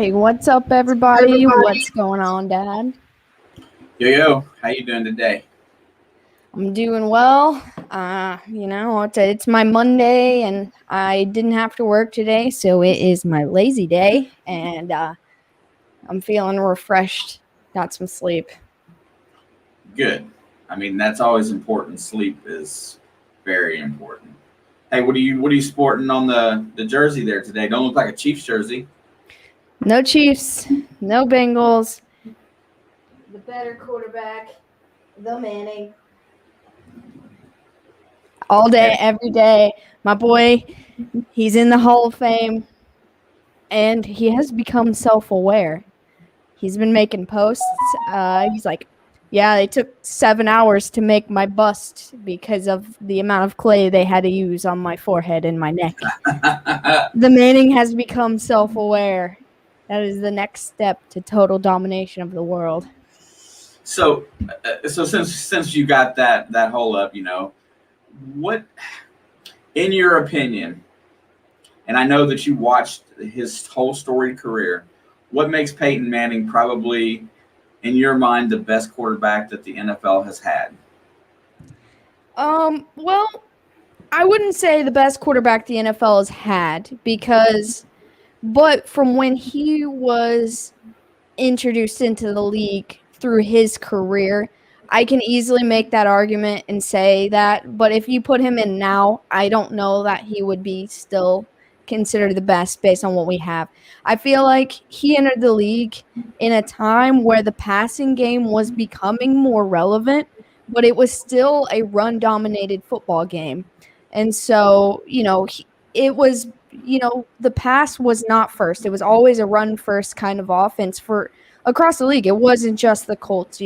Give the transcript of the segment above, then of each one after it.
Hey, what's up, everybody? What's going on, Dad? Yo, how you doing today? I'm doing well. It's my Monday, and I didn't have to work today, so it is my lazy day, and I'm feeling refreshed. Got some sleep. Good. I mean, that's always important. Sleep is very important. Hey, what are you sporting on the jersey there today? Don't look like a Chiefs jersey. No Chiefs, no Bengals. The better quarterback, the Manning. All day, Yeah. every day. My boy, he's in the Hall of Fame, and he has become self-aware. He's been making posts. He's like, yeah, they took 7 hours to make my bust because of the amount of clay they had to use on my forehead and my neck. The Manning has become self-aware. That is the next step to total domination of the world. So since you got that hole up, what, in your opinion, and I know that you watched his whole storied career, what makes Peyton Manning probably, in your mind, the best quarterback that the NFL has had? Well, I wouldn't say the best quarterback the NFL has had but from when he was introduced into the league through his career, I can easily make that argument and say that. But if you put him in now, I don't know that he would be still considered the best based on what we have. I feel like he entered the league in a time where the passing game was becoming more relevant, but it was still a run dominated football game. And so, it was, the pass was not first. It was always a run first kind of offense for across the league. It wasn't just the Colts.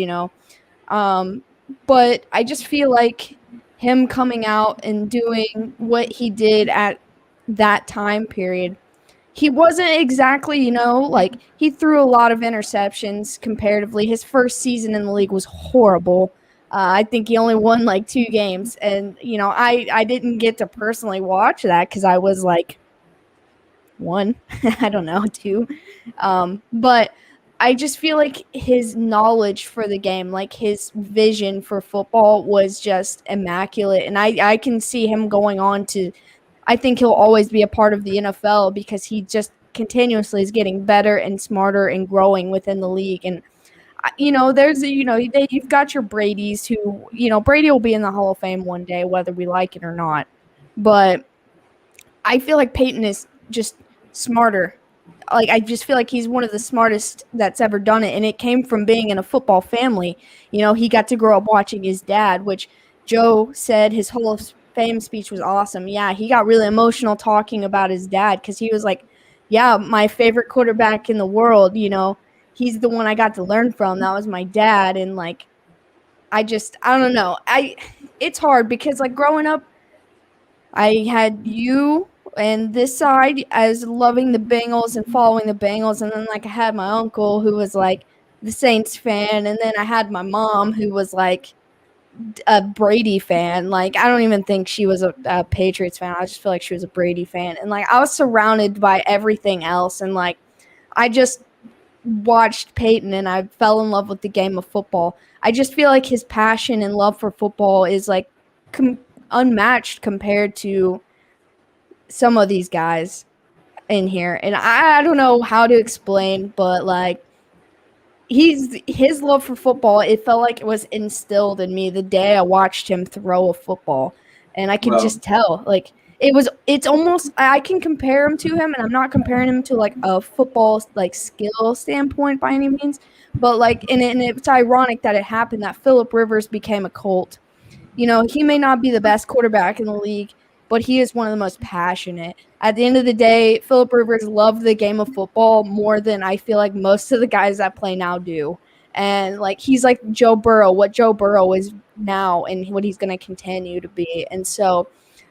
Um, but I just feel like him coming out and doing what he did at that time period, he wasn't exactly, like he threw a lot of interceptions comparatively. His first season in the league was horrible. I think he only won like 2 games. And, I didn't get to personally watch that because I was like, one, I don't know, two. But I just feel like his knowledge for the game, like his vision for football was just immaculate. And I can see him going on to, I think he'll always be a part of the NFL because he just continuously is getting better and smarter and growing within the league. And, you've got your Brady's who, Brady will be in the Hall of Fame one day, whether we like it or not. But I feel like Peyton is just smarter. Like, I just feel like he's one of the smartest that's ever done it. And it came from being in a football family. He got to grow up watching his dad, which Joe said his Hall of Fame speech was awesome. Yeah, he got really emotional talking about his dad because he was like, yeah, my favorite quarterback in the world, he's the one I got to learn from. That was my dad. And like, I don't know. It's hard because like growing up, I had you and this side as loving the Bengals and following the Bengals, and then like I had my uncle who was like the Saints fan, and then I had my mom who was like a Brady fan. Like I don't even think she was a Patriots fan. I just feel like she was a Brady fan, and like I was surrounded by everything else, and like I just watched Peyton and I fell in love with the game of football. I just feel like his passion and love for football is like unmatched compared to some of these guys in here. And I don't know how to explain, but like his love for football, it felt like it was instilled in me the day I watched him throw a football. And I could Well, just tell, like it's almost, I can compare him to him, and I'm not comparing him to like a football like skill standpoint by any means, but like and it's ironic that it happened that Phillip Rivers became a Colt. He may not be the best quarterback in the league, but he is one of the most passionate. At the end of the day, Phillip Rivers loved the game of football more than I feel like most of the guys that play now do. And like he's like Joe Burrow, what Joe Burrow is now and what he's going to continue to be. And so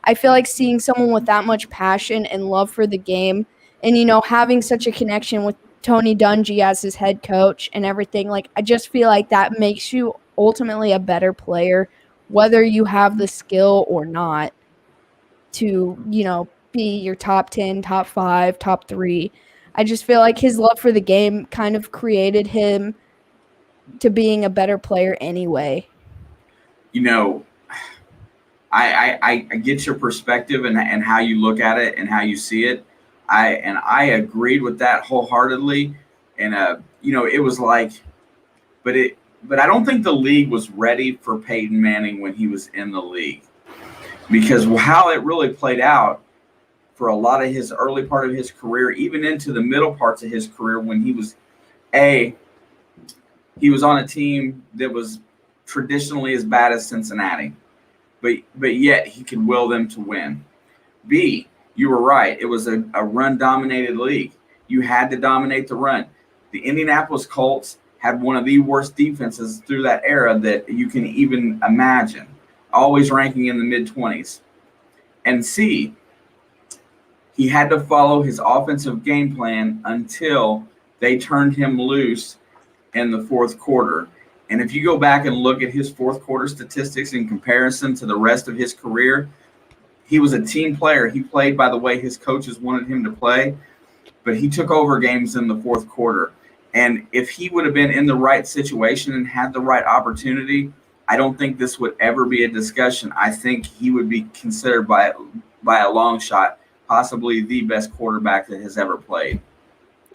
I feel like seeing someone with that much passion and love for the game and, having such a connection with Tony Dungy as his head coach and everything, like I just feel like that makes you ultimately a better player, whether you have the skill or not, to, be your top 10, top 5, top 3. I just feel like his love for the game kind of created him to being a better player anyway. You know, I get your perspective and how you look at it and how you see it. I agreed with that wholeheartedly. And it was like, but I don't think the league was ready for Peyton Manning when he was in the league, because how it really played out for a lot of his early part of his career, even into the middle parts of his career, when he was on a team that was traditionally as bad as Cincinnati, but yet he could will them to win. B, you were right. It was a run-dominated league. You had to dominate the run. The Indianapolis Colts had one of the worst defenses through that era that you can even imagine, always ranking in the mid-20s. And C, he had to follow his offensive game plan until they turned him loose in the fourth quarter. And if you go back and look at his fourth quarter statistics in comparison to the rest of his career, he was a team player. He played by the way his coaches wanted him to play, but he took over games in the fourth quarter. And if he would have been in the right situation and had the right opportunity, I don't think this would ever be a discussion. I think he would be considered by a long shot possibly the best quarterback that has ever played.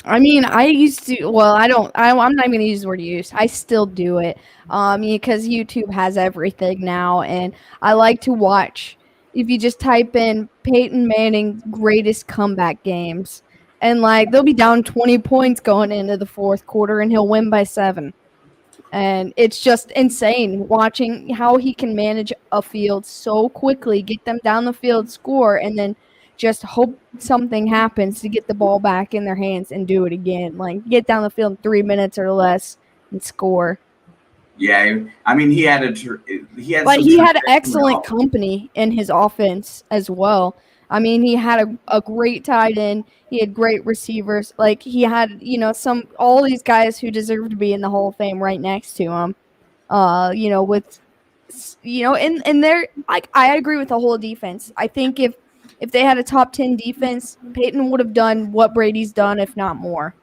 I mean, I used to. Well, I'm not even gonna use the word use. I still do it, because YouTube has everything now, and I like to watch. If you just type in Peyton Manning greatest comeback games, and like they'll be down 20 points going into the fourth quarter, and he'll win by 7. And it's just insane watching how he can manage a field so quickly, get them down the field, score, and then just hope something happens to get the ball back in their hands and do it again. Like, get down the field in 3 minutes or less and score. Yeah, I mean, he had excellent company in his offense as well. I mean, he had a great tight end. He had great receivers. Like, he had, all these guys who deserve to be in the Hall of Fame right next to him. And they're like, I agree with the whole defense. I think if they had a top 10 defense, Peyton would have done what Brady's done, if not more.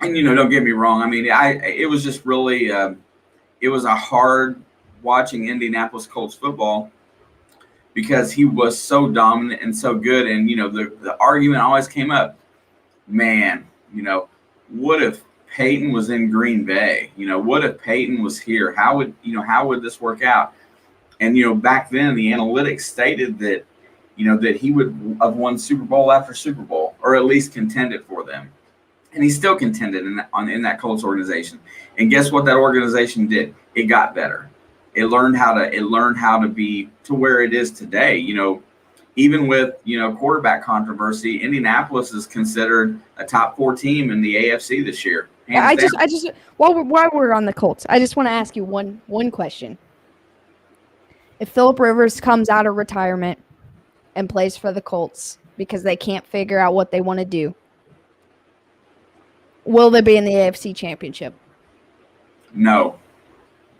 And, don't get me wrong. I mean, it was just really it was a hard watching Indianapolis Colts football because he was so dominant and so good. And, the argument always came up, man, what if Peyton was in Green Bay? What if Peyton was here? How would this work out? And, back then the analytics stated that, that he would have won Super Bowl after Super Bowl, or at least contended for them. And he still contended in that Colts organization. And guess what that organization did? It got better. It learned how to be to where it is today. Even with, quarterback controversy, Indianapolis is considered a top 4 team in the AFC this year. I just while we're on the Colts, I just want to ask you one question. If Phillip Rivers comes out of retirement and plays for the Colts because they can't figure out what they want to do, will they be in the AFC Championship? No.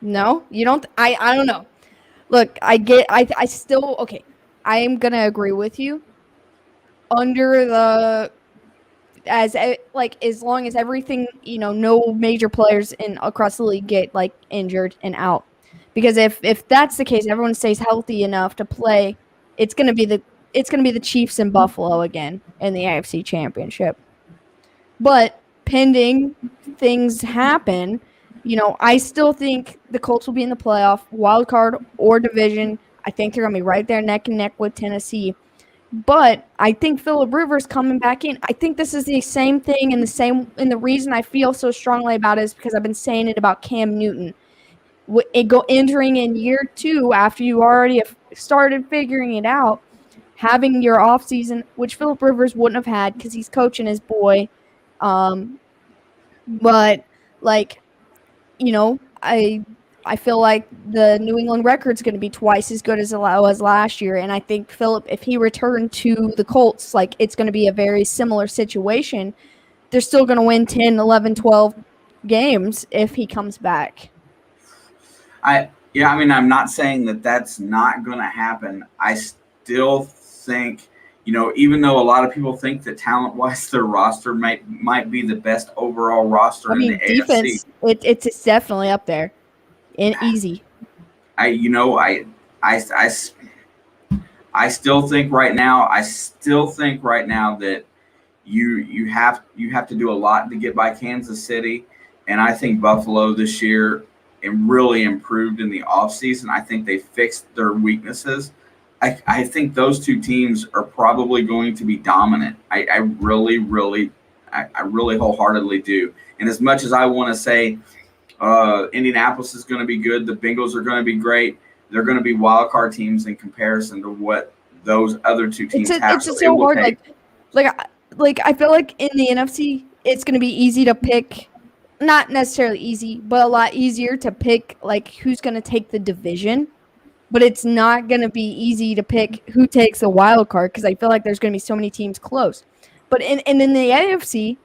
No? You don't? I don't know. Look, I still, okay, I am going to agree with you. As long as everything, no major players across the league get, injured and out. Because if that's the case, everyone stays healthy enough to play, it's going to be the Chiefs in Buffalo again in the AFC Championship. But pending things happen, I still think the Colts will be in the playoff, wild card or division. I think they're going to be right there neck and neck with Tennessee. But I think Phillip Rivers coming back in, I think this is the same thing, and the reason I feel so strongly about it is because I've been saying it about Cam Newton. Entering in year 2 after you already have started figuring it out, having your offseason, which Phillip Rivers wouldn't have had because he's coaching his boy. But I feel like the New England record's going to be twice as good as it was last year. And I think Phillip, if he returned to the Colts, it's going to be a very similar situation. They're still going to win 10, 11, 12 games if he comes back. I'm not saying that that's not going to happen. I still think, even though a lot of people think that talent-wise their roster might be the best overall roster in the defense, AFC. It's definitely up there and easy. I still think right now that you have to do a lot to get by Kansas City, and I think Buffalo this year really improved in the offseason. I think they fixed their weaknesses. I think those two teams are probably going to be dominant. I really wholeheartedly do. And as much as I want to say Indianapolis is going to be good, the Bengals are going to be great, they're going to be wild card teams in comparison to what those other two teams have. It's just so hard. Like I feel like in the NFC, it's going to be easy to pick. Not necessarily easy, but a lot easier to pick like who's going to take the division. But it's not going to be easy to pick who takes the wild card because I feel like there's going to be so many teams close. But in the AFC,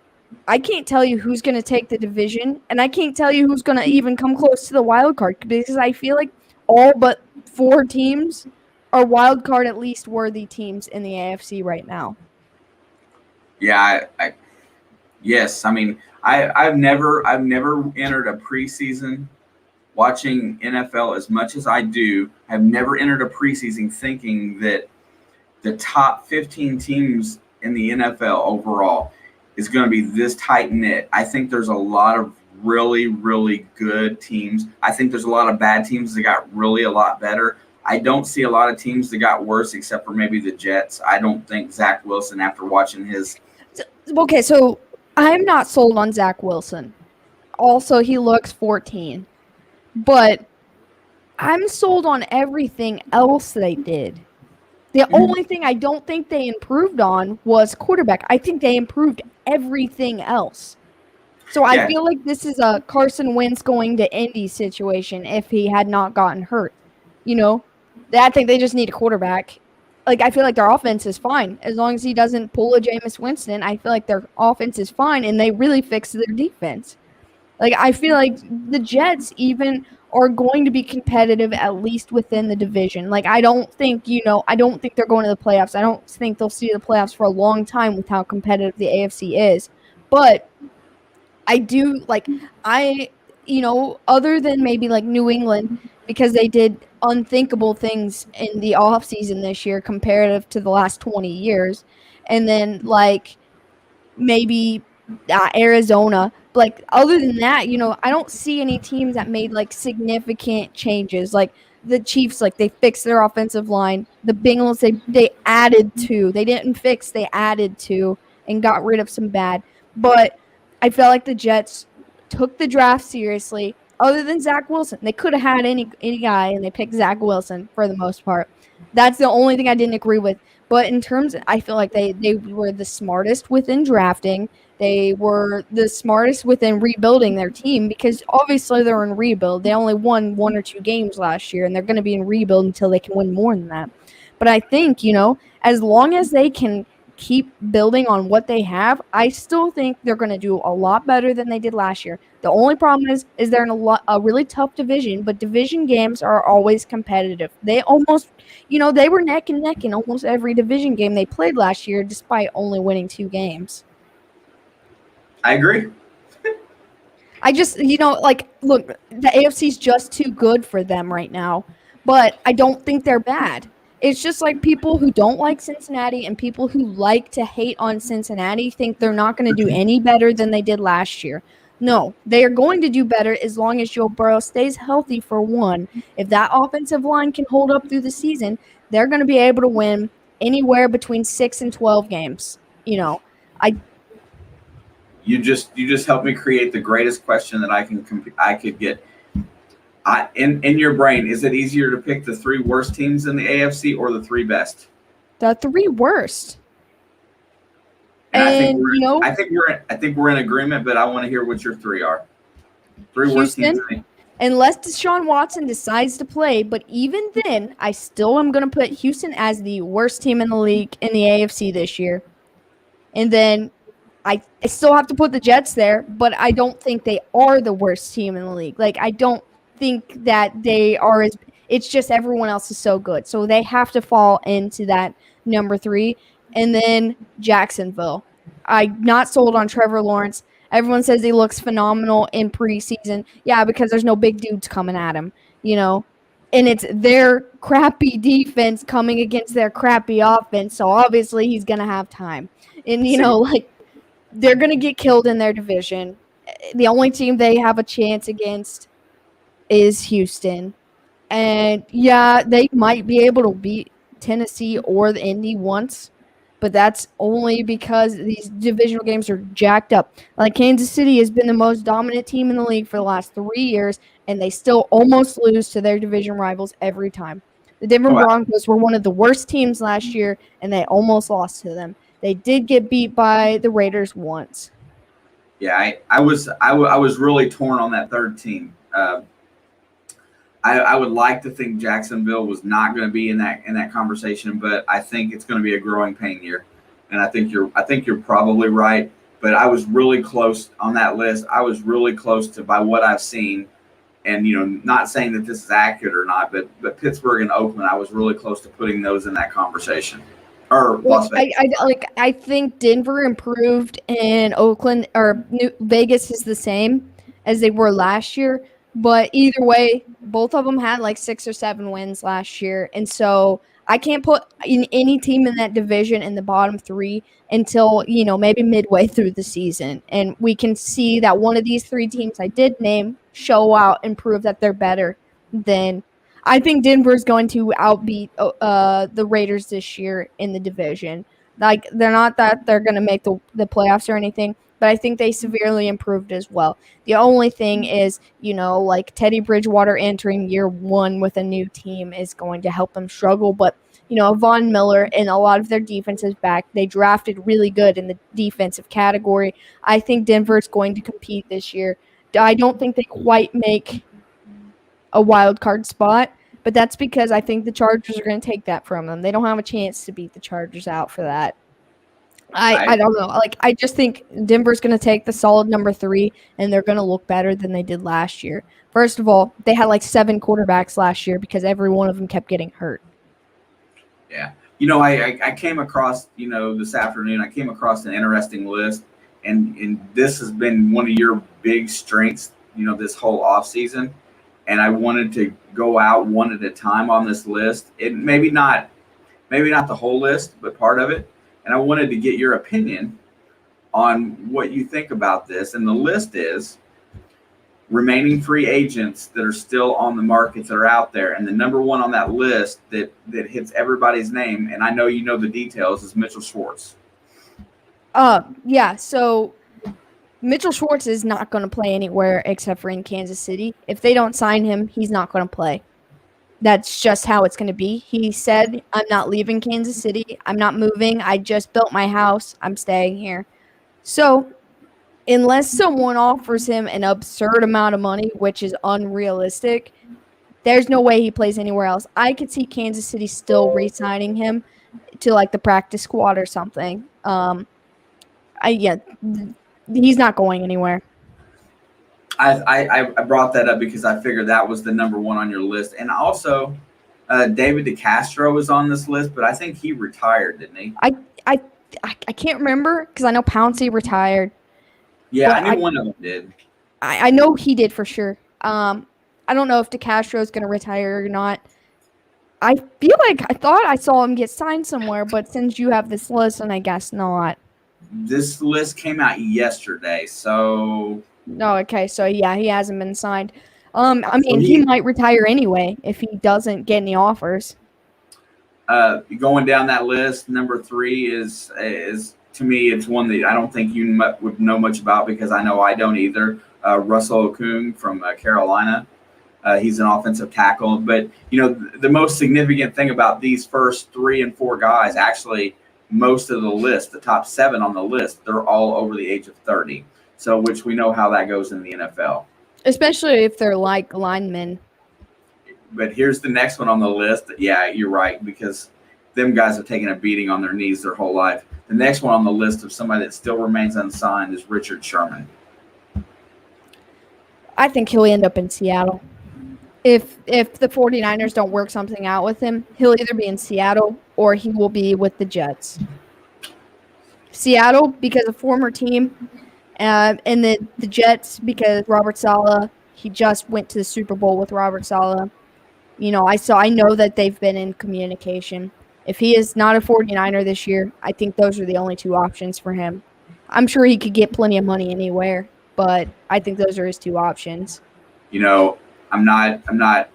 I can't tell you who's going to take the division, and I can't tell you who's going to even come close to the wild card because I feel like all but 4 teams are wild card at least worthy teams in the AFC right now. Yeah, yes. I mean, I've never entered a preseason watching NFL as much as I do. I've never entered a preseason thinking that the top 15 teams in the NFL overall is going to be this tight knit. I think there's a lot of really, really good teams. I think there's a lot of bad teams that got really a lot better. I don't see a lot of teams that got worse except for maybe the Jets. I don't think Zach Wilson, after watching his. Okay, so I'm not sold on Zach Wilson. Also, he looks 14. But I'm sold on everything else they did. The only thing I don't think they improved on was quarterback. I think they improved everything else. So I feel like this is a Carson Wentz going to Indy situation if he had not gotten hurt. I think they just need a quarterback. Like, I feel like their offense is fine. As long as he doesn't pull a Jameis Winston, I feel like their offense is fine, and they really fixed their defense. Like, I feel like the Jets even are going to be competitive at least within the division. Like, I don't think they're going to the playoffs. I don't think they'll see the playoffs for a long time with how competitive the AFC is. But I do, other than maybe like New England, because they did unthinkable things in the offseason this year comparative to the last 20 years. And then, maybe Arizona. Like, other than that, I don't see any teams that made significant changes. Like the Chiefs, they fixed their offensive line. The Bengals, they added to. They didn't fix, they added to and got rid of some bad. But I felt like the Jets took the draft seriously. Other than Zach Wilson, they could have had any guy, and they picked Zach Wilson for the most part. That's the only thing I didn't agree with. But in terms, I feel like they were the smartest within drafting. They were the smartest within rebuilding their team because obviously they're in rebuild. They only won 1 or 2 games last year, and they're going to be in rebuild until they can win more than that. But I think, as long as they can keep building on what they have, I still think they're going to do a lot better than they did last year. The only problem is they're in a really tough division, but division games are always competitive. They almost, they were neck and neck in almost every division game they played last year, despite only winning 2 games. I agree. I just, look, the AFC's just too good for them right now, but I don't think they're bad. It's just like people who don't like Cincinnati and people who like to hate on Cincinnati think they're not going to do any better than they did last year. No, they are going to do better as long as Joe Burrow stays healthy for one. If that offensive line can hold up through the season, they're going to be able to win anywhere between 6 and 12 games. You just helped me create the greatest question that I could get. In your brain, is it easier to pick the 3 worst teams in the AFC or the 3 best? The 3 worst. And I think we're in agreement, but I want to hear what your 3 are. 3 worst teams. Unless Deshaun Watson decides to play, but even then, I still am going to put Houston as the worst team in the league in the AFC this year. And then I still have to put the Jets there, but I don't think they are the worst team in the league. I don't think that they are it's just everyone else is so good. So they have to fall into that number 3. and then Jacksonville. I'm not sold on Trevor Lawrence. Everyone says he looks phenomenal in preseason. Yeah, because there's no big dudes coming at him, and it's their crappy defense coming against their crappy offense. So obviously he's going to have time. And, they're going to get killed in their division. The only team they have a chance against is Houston. And, yeah, they might be able to beat Tennessee or the Indy once, but that's only because these divisional games are jacked up. Like, Kansas City has been the most dominant team in the league for the last 3 years, and they still almost lose to their division rivals every time. The Denver Broncos were one of the worst teams last year, and they almost lost to them. They did get beat by the Raiders once. Yeah, I was really torn on that third team. I would like to think Jacksonville was not going to be in that conversation, but I think it's going to be a growing pain year, and I think you're probably right. But I was really close on that list. I was really close to, by what I've seen, and not saying that this is accurate or not, but Pittsburgh and Oakland, I was really close to putting those in that conversation. Or Las Vegas. I think Denver improved, and Oakland or Vegas is the same as they were last year. But either way, both of them had like 6 or 7 wins last year. And so I can't put in any team in that division in the bottom 3 until, maybe midway through the season. And we can see that one of these 3 teams I did name show out and prove that they're better than – I think Denver's going to outbeat the Raiders this year in the division. Like, they're not that they're going to make the playoffs or anything, but I think they severely improved as well. The only thing is, like Teddy Bridgewater entering year 1 with a new team is going to help them struggle. But, Von Miller and a lot of their defense is back. They drafted really good in the defensive category. I think Denver's going to compete this year. I don't think they quite make a wild card spot, but that's because I think the Chargers are going to take that from them. They don't have a chance to beat the Chargers out for that. I don't know. Like, I just think Denver's going to take the solid number 3, and they're going to look better than they did last year. First of all, they had like 7 quarterbacks last year because every one of them kept getting hurt. Yeah. I came across, this afternoon, I came across an interesting list, and this has been one of your big strengths, this whole offseason. And I wanted to go out one at a time on this list. It maybe not the whole list, but part of it. And I wanted to get your opinion on what you think about this. And the list is remaining free agents that are still on the markets that are out there. And the number 1 on that list that hits everybody's name, and I know you know the details, is Mitchell Schwartz. Yeah, so Mitchell Schwartz is not going to play anywhere except for in Kansas City. If they don't sign him, he's not going to play. That's just how it's going to be. He said, I'm not leaving Kansas City. I'm not moving. I just built my house. I'm staying here. So unless someone offers him an absurd amount of money, which is unrealistic, there's no way he plays anywhere else. I could see Kansas City still re-signing him to like the practice squad or something. He's not going anywhere. I brought that up because I figured that was the number 1 on your list. And also, David DeCastro is on this list, but I think he retired, didn't he? I can't remember because I know Pouncey retired. Yeah, I knew one of them did. I know he did for sure. I don't know if DeCastro is going to retire or not. I feel like I thought I saw him get signed somewhere, but since you have this list, and I guess not. This list came out yesterday, so... No, okay, so yeah, he hasn't been signed. He might retire anyway if he doesn't get any offers. Going down that list, number 3 is to me, it's one that I don't think you would know much about because I know I don't either. Russell Okung from Carolina. He's an offensive tackle. But, the most significant thing about these first 3 and 4 guys, actually most of the list, the top 7 on the list, they're all over the age of 30. So, which we know how that goes in the NFL. Especially if they're like linemen. But here's the next one on the list. Yeah, you're right, because them guys have taken a beating on their knees their whole life. The next one on the list of somebody that still remains unsigned is Richard Sherman. I think he'll end up in Seattle. If the 49ers don't work something out with him, he'll either be in Seattle or he will be with the Jets. Seattle because of former team, and the Jets because Robert Saleh. He just went to the Super Bowl with Robert Saleh. I know that they've been in communication. If he is not a 49er this year, I think those are the only two options for him. I'm sure he could get plenty of money anywhere, but I think those are his two options. I'm not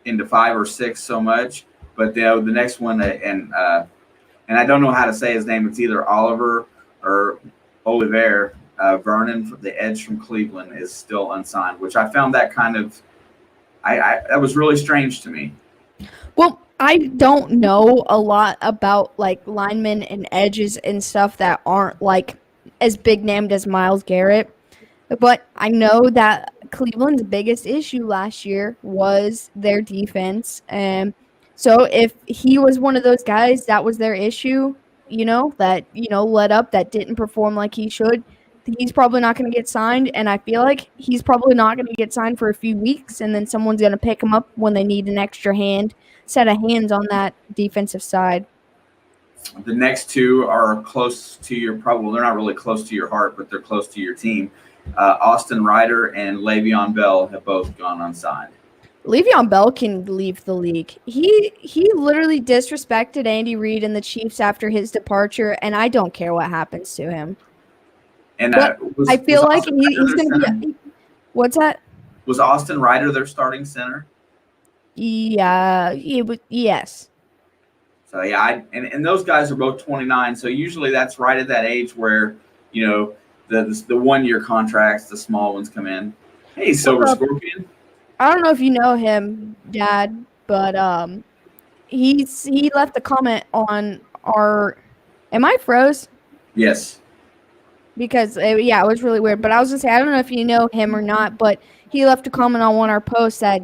into 5 or 6 so much, but the next one, and I don't know how to say his name. It's either Oliver or Oliver. Vernon, the edge from Cleveland, is still unsigned, which I found that kind of that was really strange to me. Well, I don't know a lot about like linemen and edges and stuff that aren't like as big named as Myles Garrett. But I know that Cleveland's biggest issue last year was their defense. And so if he was one of those guys that was their issue, let up, that didn't perform like he should, he's probably not going to get signed. And I feel like he's probably not going to get signed for a few weeks. And then someone's going to pick him up when they need an extra set of hands on that defensive side. The next two are close to your probably. They're not really close to your heart, but they're close to your team. Austin Ryder and Le'Veon Bell have both gone unsigned. Le'Veon Bell can leave the league. He literally disrespected Andy Reid and the Chiefs after his departure, and I don't care what happens to him. And I feel like he's going to be. What's that? Was Austin Ryder their starting center? Yeah, yes. So yeah, and those guys are both 29. So usually that's right at that age where the 1 year contracts, the small ones come in. Hey, Silver Scorpion. I don't know if you know him, Dad, but he left a comment on our. Am I froze? Yes. Because it was really weird. But I was gonna say I don't know if you know him or not, but he left a comment on one of our posts that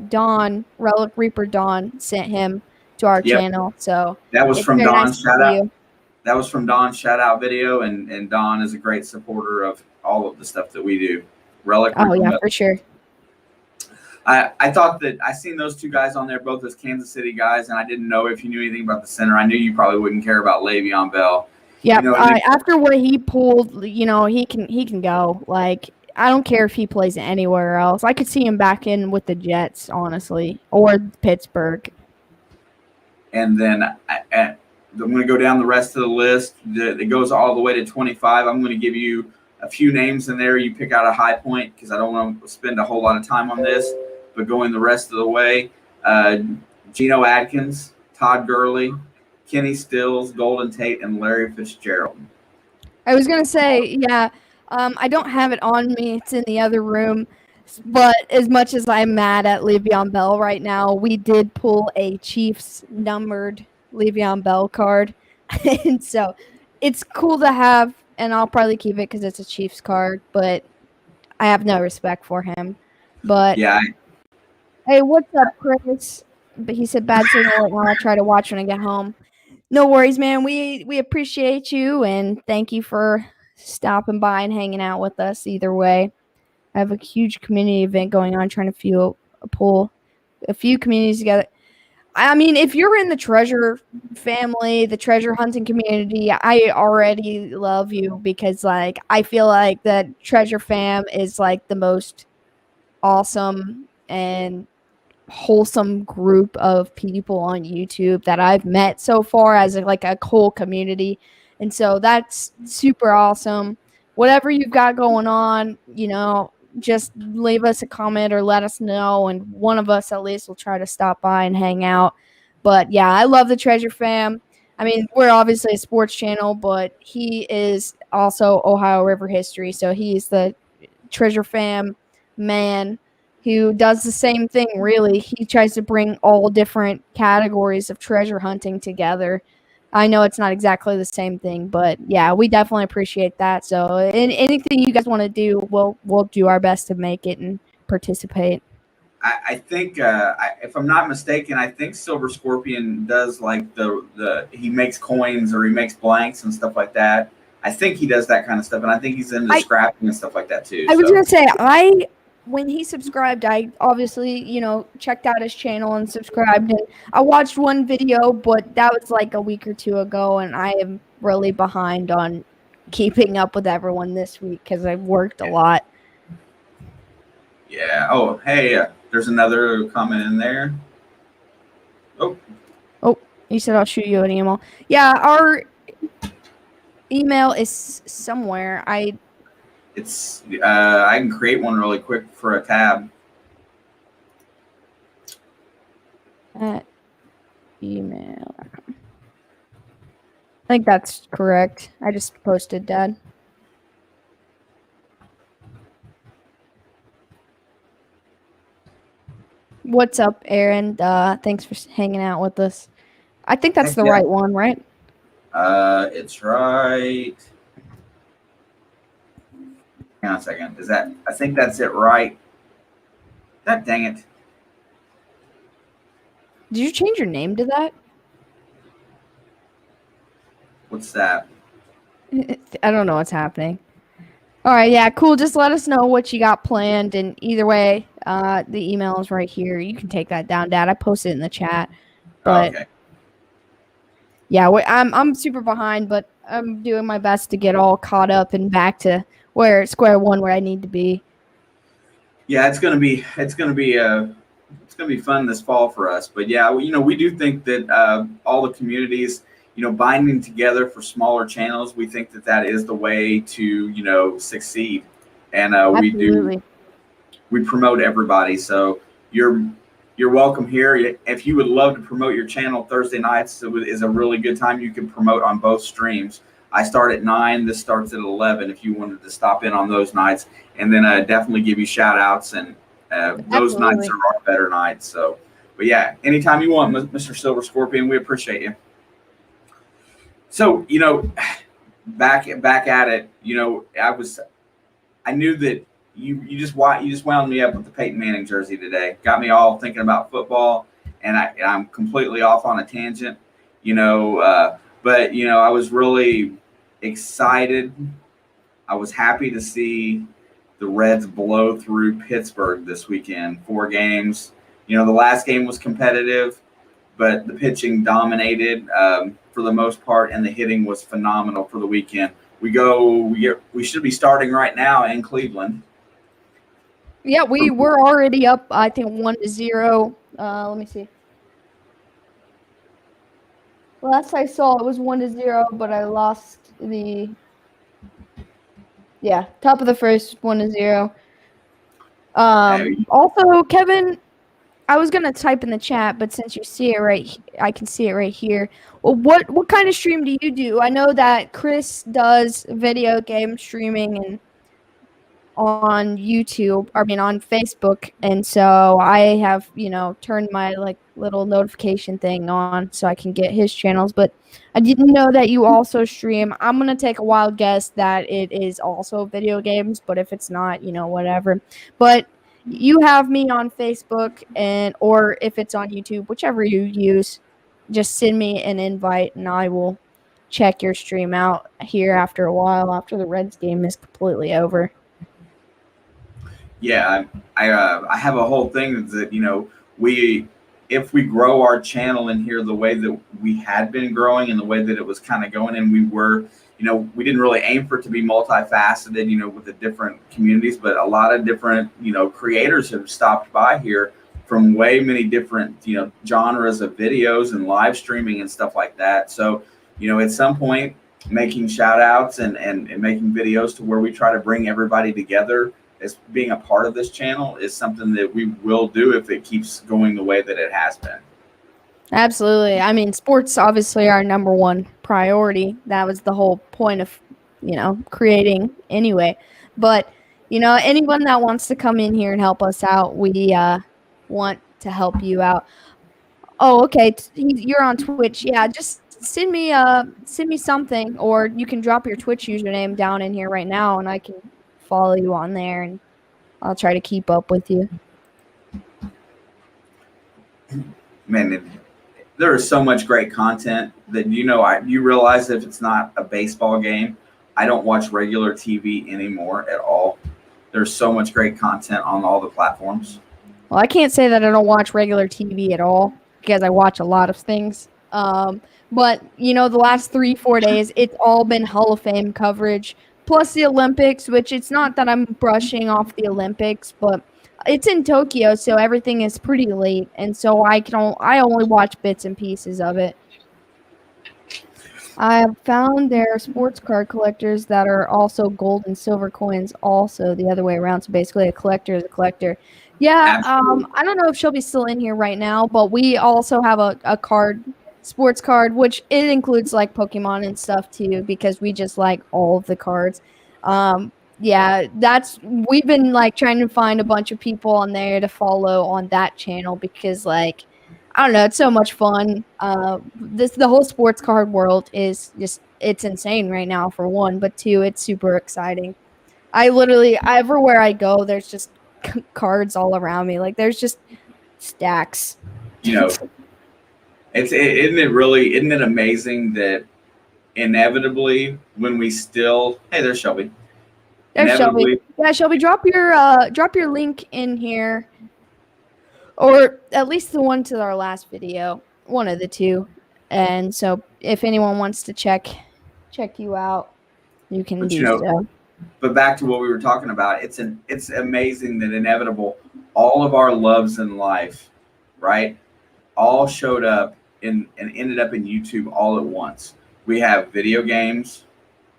Relic Reaper Dawn sent him to our channel. So that was from Dawn's shout out. You. That was from Dawn's shout out video, and Dawn is a great supporter of all of the stuff that we do. Relic. Oh yeah, for sure. I thought that I seen those two guys on there both as Kansas City guys, and I didn't know if you knew anything about the center. I knew you probably wouldn't care about Le'Veon Bell. Yeah, after what he pulled, he can go. Like, I don't care if he plays anywhere else. I could see him back in with the Jets, honestly, or Pittsburgh. And then I'm going to go down the rest of the list. It goes all the way to 25. I'm going to give you a few names in there. You pick out a high point because I don't want to spend a whole lot of time on this. But going the rest of the way, Geno Atkins, Todd Gurley, Kenny Stills, Golden Tate, and Larry Fitzgerald. I was going to say, yeah, I don't have it on me. It's in the other room. But as much as I'm mad at Le'Veon Bell right now, we did pull a Chiefs numbered Le'Veon Bell card. And so it's cool to have, and I'll probably keep it because it's a Chiefs card, but I have no respect for him. But yeah. Hey, what's up, Chris? But he said bad signal right now. I'll try to watch when I get home. No worries, man. We appreciate you, and thank you for stopping by and hanging out with us either way. I have a huge community event going on trying to pull a few communities together. I mean, if you're in the treasure family, the treasure hunting community, I already love you because, like, I feel like that treasure fam is, like, the most awesome and wholesome group of people on YouTube that I've met so far as like a whole community. And so that's super awesome. Whatever you've got going on, just leave us a comment or let us know, and one of us at least will try to stop by and hang out. But yeah, I love the Treasure Fam. I mean, we're obviously a sports channel, but he is also Ohio River history. So he's the Treasure Fam man who does the same thing, really. He tries to bring all different categories of treasure hunting together. I know it's not exactly the same thing, but yeah, we definitely appreciate that. So anything you guys want to do, we'll do our best to make it and participate. I think, if I'm not mistaken, I think Silver Scorpion does like he makes coins or he makes blanks and stuff like that. I think he does that kind of stuff, and I think he's into scrapping and stuff like that too. I was going to say, when he subscribed, I obviously, checked out his channel and subscribed. And I watched one video, but that was like a week or two ago, and I am really behind on keeping up with everyone this week because I've worked a lot. Yeah. Oh, hey, there's another comment in there. Oh, You said I'll shoot you an email. Yeah, our email is somewhere. it's I can create one really quick for a tab. At email. I think that's correct. I just posted, Dad. What's up, Aaron? Thanks for hanging out with us. I think that's the right one, right? It's right. Hang on a second. I think that's it, right? God dang it. Did you change your name to that? What's that? I don't know what's happening. All right, yeah, cool. Just let us know what you got planned, and either way, the email is right here. You can take that down, Dad. I posted it in the chat. But Okay. yeah, I'm super behind, but I'm doing my best to get all caught up and back to square one where I need to be. Yeah, it's gonna be fun this fall for us. But yeah, we do think that all the communities, binding together for smaller channels, we think that is the way to succeed, and Absolutely. we promote everybody. So you're welcome here. If you would love to promote your channel, Thursday nights is a really good time. You can promote on both streams. I start at 9. This starts at 11. If you wanted to stop in on those nights, and then definitely give you shout outs, and those nights are our better nights. So, but yeah, anytime you want, Mr. Silver Scorpion, we appreciate you. So, back at it, I knew that you just wound me up with the Peyton Manning jersey today. Got me all thinking about football, and I'm completely off on a tangent, but I was really excited. I was happy to see the Reds blow through Pittsburgh this weekend. 4 games. The last game was competitive, but the pitching dominated for the most part, and the hitting was phenomenal for the weekend. We should be starting right now in Cleveland. Yeah, we were already up, I think, 1-0. Let me see. Last I saw, it was 1-0, but I lost the. Yeah, top of the first, 1-0. Also, Kevin, I was gonna type in the chat, but since you see it I can see it right here. Well, what kind of stream do you do? I know that Chris does video game streaming and on YouTube, on Facebook, and so I have, turned my little notification thing on so I can get his channels, but I didn't know that you also stream. I'm going to take a wild guess that it is also video games, but if it's not, whatever. But you have me on Facebook or if it's on YouTube, whichever you use, just send me an invite and I will check your stream out here after a while, after the Reds game is completely over. Yeah, I have a whole thing that if we grow our channel in here the way that we had been growing and the way that it was kind of going, and we were, we didn't really aim for it to be multifaceted, with the different communities, but a lot of different, creators have stopped by here from way many different, genres of videos and live streaming and stuff like that. So, at some point, making shout outs and making videos to where we try to bring everybody together as being a part of this channel is something that we will do if it keeps going the way that it has been. Absolutely. Sports obviously our number one priority. That was the whole point of, creating anyway. But, anyone that wants to come in here and help us out, we want to help you out. Oh, okay. You're on Twitch. Yeah, just send me something, or you can drop your Twitch username down in here right now and I can follow you on there and I'll try to keep up with you. Man, there is so much great content that you realize if it's not a baseball game, I don't watch regular TV anymore at all. There's so much great content on all the platforms. Well, I can't say that I don't watch regular TV at all because I watch a lot of things. But the last 3-4 days, it's all been Hall of Fame coverage, plus the Olympics, which it's not that I'm brushing off the Olympics, but it's in Tokyo, so everything is pretty late, and so I only watch bits and pieces of it. I have found there are sports card collectors that are also gold and silver coins, also the other way around. So basically, a collector is a collector. Yeah, Absolutely. I don't know if she'll be still in here right now, but we also have a card, sports card, which it includes like Pokemon and stuff too, because we just like all of the cards. Yeah, we've been like trying to find a bunch of people on there to follow on that channel because like I don't know, it's so much fun. The whole sports card world is just it's insane right now for one, but two, it's super exciting. I literally everywhere I go, there's just cards all around me. Like there's just stacks. You know, isn't it amazing that inevitably when we still hey there's Shelby. There's Shelby. Inevitably, Yeah, Shelby, drop your link in here, or at least the one to our last video, one of the two. And so, if anyone wants to check you out, you can but do so. but back to what we were talking about, it's amazing that inevitable all of our loves in life, right, all showed up and ended up in YouTube all at once. We have video games,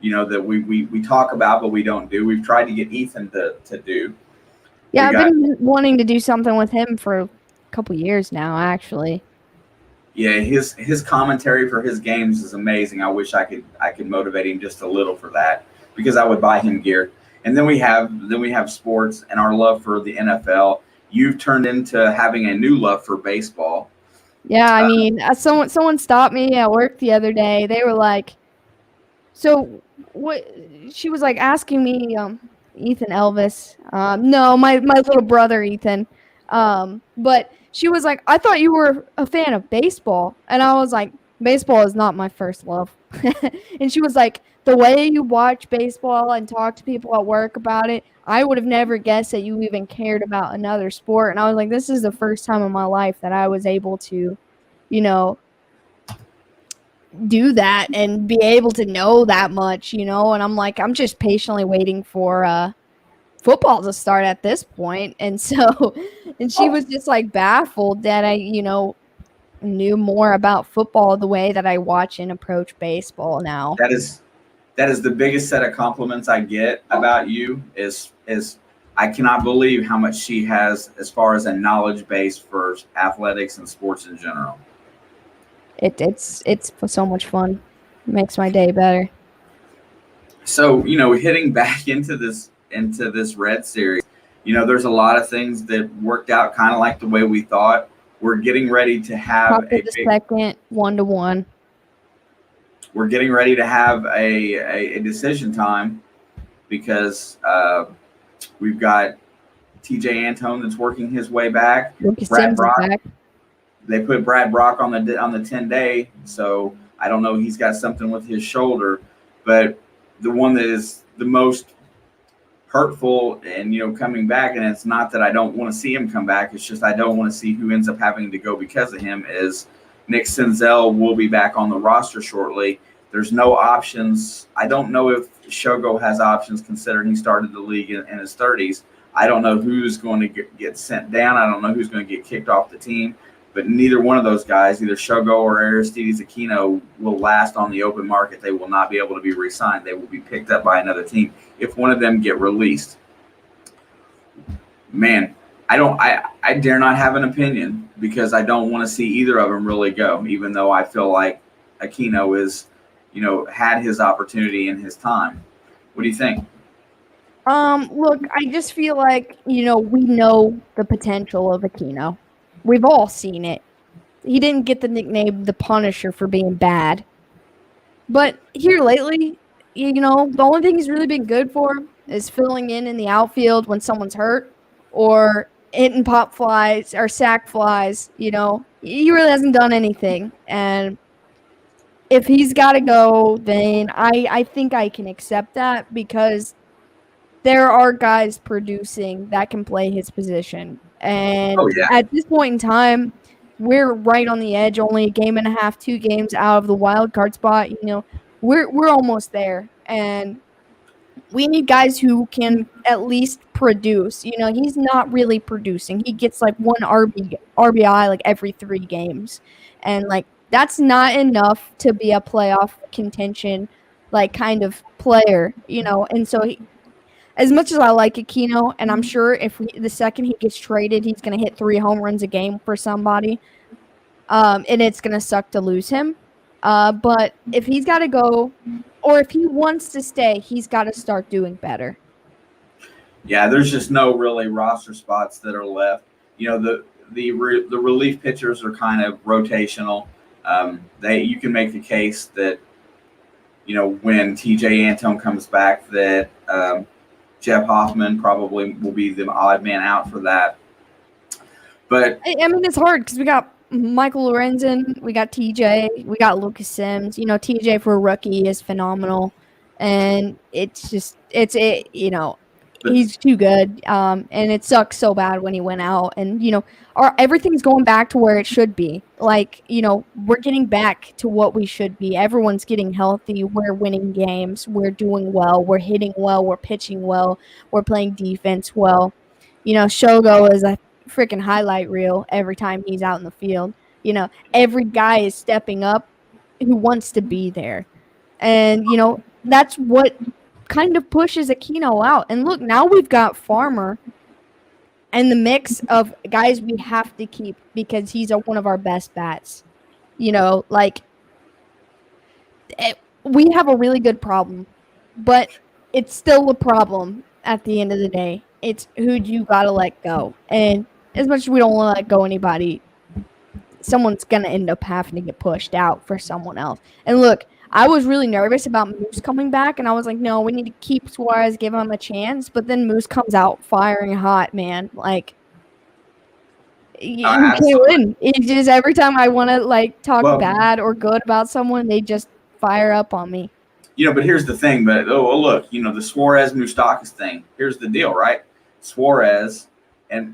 that we talk about but we don't do. We've tried to get Ethan to do. Yeah, I've been wanting to do something with him for a couple years now, actually. Yeah, his commentary for his games is amazing. I wish I could motivate him just a little for that because I would buy him gear. And then we have sports and our love for the NFL. You've turned into having a new love for baseball. Yeah, I mean, someone stopped me at work the other day. They were like, "So what?" She was like asking me, Ethan Elvis. No, my little brother Ethan. But she was like, "I thought you were a fan of baseball," and I was like, "Baseball is not my first love." And she was like, "The way you watch baseball and talk to people at work about it, I would have never guessed that you even cared about another sport." And I was like, "This is the first time in my life that I was able to, do that and be able to know that much, And I'm like, I'm just patiently waiting for football to start at this point." And so, and she was just like baffled that I, knew more about football the way that I watch and approach baseball now. That is the biggest set of compliments I get about you is I cannot believe how much she has as far as a knowledge base for athletics and sports in general. It's so much fun. It makes my day better. So, hitting back into this Red Series, there's a lot of things that worked out kind of like the way we thought. We're getting ready to have second 1-1. We're getting ready to have a decision time because we've got TJ Antone that's working his way back. Brad Brock. Back. They put Brad Brock on the 10-day, so I don't know. He's got something with his shoulder, but the one that is the most hurtful and coming back, and it's not that I don't want to see him come back. It's just I don't want to see who ends up having to go because of him. Is Nick Senzel will be back on the roster shortly. There's no options. I don't know if Shogo has options considering he started the league in his 30s. I don't know who's going to get sent down. I don't know who's going to get kicked off the team. But neither one of those guys, either Shogo or Aristides Aquino, will last on the open market. They will not be able to be re-signed. They will be picked up by another team if one of them get released. Man, I dare not have an opinion because I don't want to see either of them really go, even though I feel like Aquino is, had his opportunity in his time. What do you think? Look, I just feel like, we know the potential of Aquino. We've all seen it. He didn't get the nickname the Punisher for being bad. But here lately, the only thing he's really been good for is filling in the outfield when someone's hurt or hitting pop flies or sack flies. He really hasn't done anything. And if he's got to go, then I think I can accept that because there are guys producing that can play his position. And at this point in time, we're right on the edge, only a game and a half, 2 games out of the wild card spot. We're almost there, and we need guys who can at least produce. He's not really producing. He gets like one RBI like every 3 games, and like that's not enough to be a playoff contention like kind of player. And so as much as I like Aquino, and I'm sure the second he gets traded, he's going to hit 3 home runs a game for somebody, and it's going to suck to lose him. But if he's got to go, or if he wants to stay, he's got to start doing better. Yeah, there's just no really roster spots that are left. The relief pitchers are kind of rotational. You can make the case that when TJ Antone comes back, that Jeff Hoffman probably will be the odd man out for that. But I mean, it's hard because we got Michael Lorenzen, we got TJ, we got Lucas Sims. TJ for a rookie is phenomenal, and he's too good. And it sucks so bad when he went out, and everything's going back to where it should be. Like, we're getting back to what we should be. Everyone's getting healthy. We're winning games. We're doing well. We're hitting well. We're pitching well. We're playing defense well. Shogo is a freaking highlight reel every time he's out in the field. Every guy is stepping up who wants to be there. And, that's what kind of pushes Aquino out. And look, now we've got Farmer and the mix of guys we have to keep because he's one of our best bats. We have a really good problem, but it's still a problem at the end of the day. It's who you got to let go. And as much as we don't want to let go anybody, someone's going to end up having to get pushed out for someone else. And look, I was really nervous about Moose coming back, and I was like, no, we need to keep Suarez, give him a chance. But then Moose comes out firing hot, man. Like, you can't win. It just every time I want to, talk bad or good about someone, they just fire up on me. But here's the thing. But, look, the Suarez-Moustakas thing. Here's the deal, right? Suarez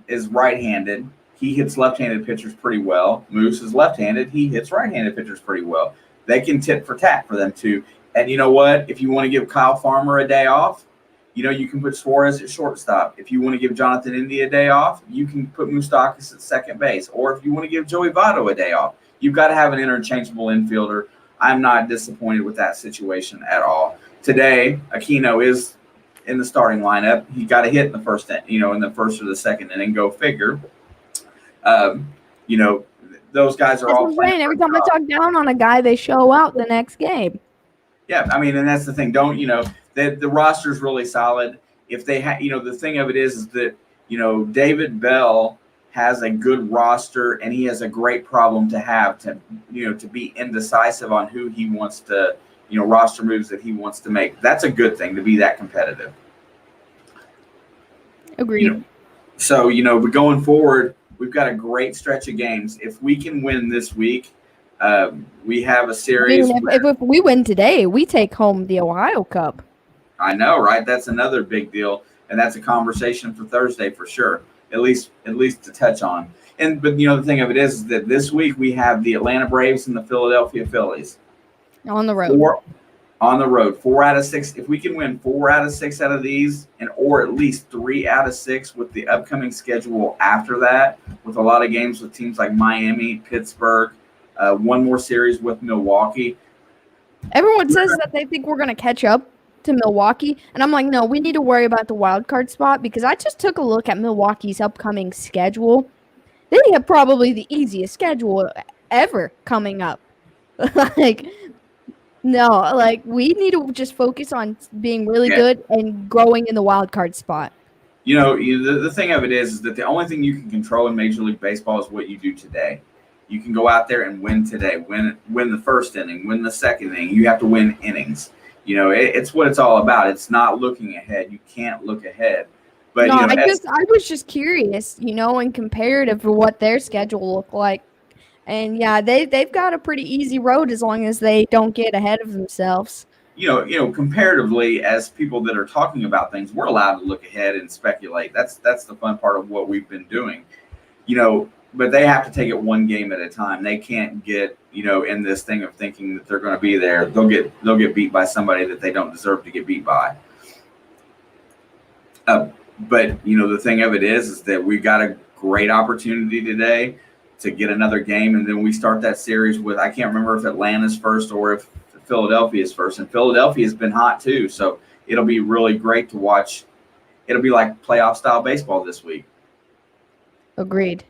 is right-handed. He hits left-handed pitchers pretty well. Moose is left-handed. He hits right-handed pitchers pretty well. They can tit for tat for them too. And you know what? If you want to give Kyle Farmer a day off, you can put Suarez at shortstop. If you want to give Jonathan India a day off, you can put Moustakas at second base. Or if you want to give Joey Votto a day off, you've got to have an interchangeable infielder. I'm not disappointed with that situation at all. Today, Aquino is in the starting lineup. He got a hit in the first, in the first or the second inning. Go figure. Those guys are all playing. Every time I talk down on a guy, they show out the next game. Yeah, I mean, and that's the thing. The roster's really solid. If they the thing of it is that David Bell has a good roster, and he has a great problem to have to be indecisive on who he wants to roster moves that he wants to make. That's a good thing to be that competitive. Agreed. But going forward, we've got a great stretch of games. If we can win this week, we have a series. If we win today, we take home the Ohio Cup. I know, right? That's another big deal, and that's a conversation for Thursday for sure. At least to touch on. But the thing of it is that this week we have the Atlanta Braves and the Philadelphia Phillies on the road. On the road, 4 out of 6. If we can win 4 out of 6 out of these, or at least 3 out of 6 with the upcoming schedule after that, with a lot of games with teams like Miami, Pittsburgh, one more series with Milwaukee. Everyone says that they think we're going to catch up to Milwaukee, and I'm like, no, we need to worry about the wild card spot because I just took a look at Milwaukee's upcoming schedule. They have probably the easiest schedule ever coming up. No, we need to just focus on being really good and growing in the wild card spot. The thing of it is that the only thing you can control in Major League Baseball is what you do today. You can go out there and win today, win the first inning, win the second inning. You have to win innings. It's what it's all about. It's not looking ahead. You can't look ahead. But no, I was just curious, and comparative for what their schedule looked like. And yeah, they've got a pretty easy road as long as they don't get ahead of themselves. Comparatively, as people that are talking about things, we're allowed to look ahead and speculate. That's the fun part of what we've been doing. but they have to take it one game at a time. They can't get, in this thing of thinking that they're going to be there. They'll get beat by somebody that they don't deserve to get beat by. But the thing of it is that we got a great opportunity today to get another game, and then we start that series with, I can't remember if Atlanta's first or if Philadelphia's first, and Philadelphia's been hot too. So it'll be really great to watch. It'll be like playoff style baseball this week. Agreed.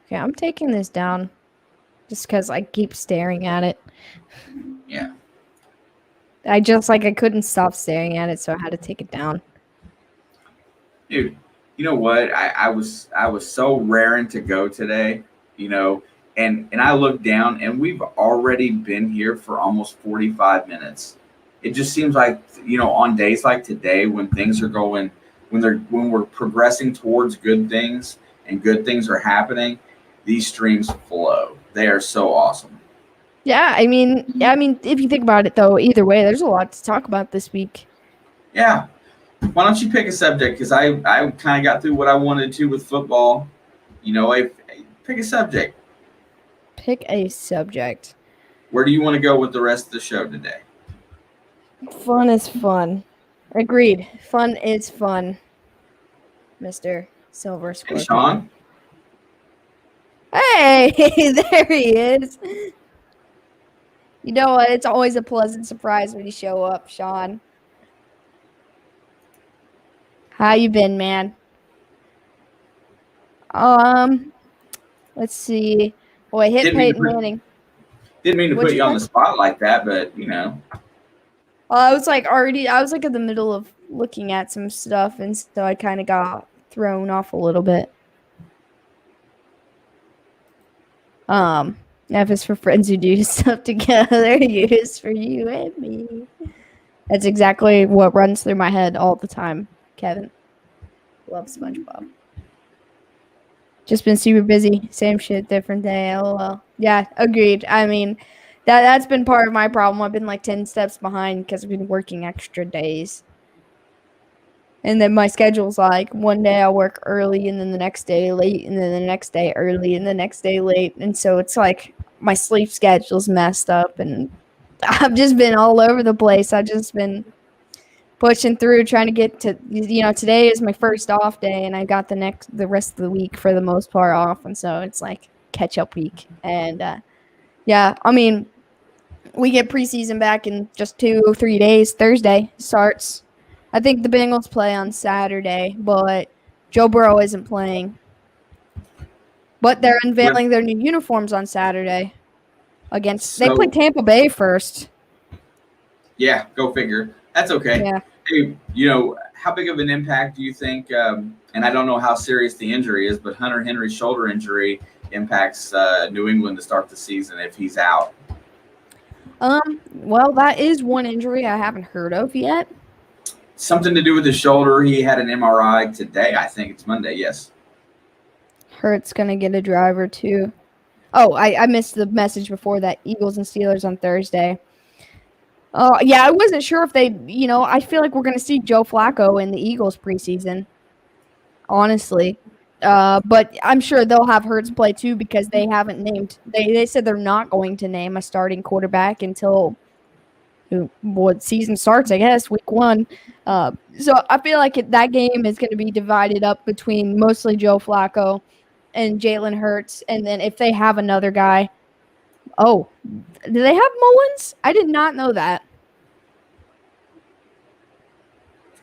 Okay, I'm taking this down just because I keep staring at it. Yeah. I couldn't stop staring at it, so I had to take it down. Dude, you know what? I was so raring to go today, and I looked down and we've already been here for almost 45 minutes. It just seems like, on days like today when things are going, when we're progressing towards good things and good things are happening, these streams flow. They are so awesome. Yeah, I mean, if you think about it, though, either way, there's a lot to talk about this week. Yeah. Why don't you pick a subject? Because I kind of got through what I wanted to with football. Pick a subject. Pick a subject. Where do you want to go with the rest of the show today? Fun is fun. Agreed. Fun is fun, Mr. Silver Scorpion. Hey, Sean. Hey, there he is. You know what? It's always a pleasant surprise when you show up, Sean. How you been, man? Let's see. Boy, hit Peyton Manning. Didn't mean to put you on the spot like that, but I was in the middle of looking at some stuff, and so I kind of got thrown off a little bit. F is for friends who do stuff together. U is for you and me. That's exactly what runs through my head all the time, Kevin. Love SpongeBob. Just been super busy. Same shit, different day. LOL. Yeah, agreed. I mean, that's been part of my problem. I've been like 10 steps behind because I've been working extra days. And then my schedule's like one day I'll work early and then the next day late and then the next day early and the next day late. And so it's like my sleep schedule's messed up and I've just been all over the place. I've just been pushing through trying to get to, today is my first off day and I got the rest of the week for the most part off. And so it's like catch up week. And yeah, I mean, we get preseason back in just 2 or 3 days. Thursday starts. I think the Bengals play on Saturday, but Joe Burrow isn't playing. But they're unveiling their new uniforms on Saturday. They play Tampa Bay first. Yeah, go figure. That's okay. Yeah. Hey, how big of an impact do you think, and I don't know how serious the injury is, but Hunter Henry's shoulder injury impacts New England to start the season if he's out? Well, that is one injury I haven't heard of yet. Something to do with his shoulder. He had an MRI today. I think it's Monday. Yes. Hurt's going to get a driver too. Oh, I missed the message before that. Eagles and Steelers on Thursday. Yeah, I wasn't sure if they, I feel like we're going to see Joe Flacco in the Eagles preseason. Honestly. But I'm sure they'll have Hurts play too because they haven't named. They said they're not going to name a starting quarterback until season starts, I guess, week 1. So I feel like that game is going to be divided up between mostly Joe Flacco and Jalen Hurts. And then if they have another guy, do they have Mullins? I did not know that.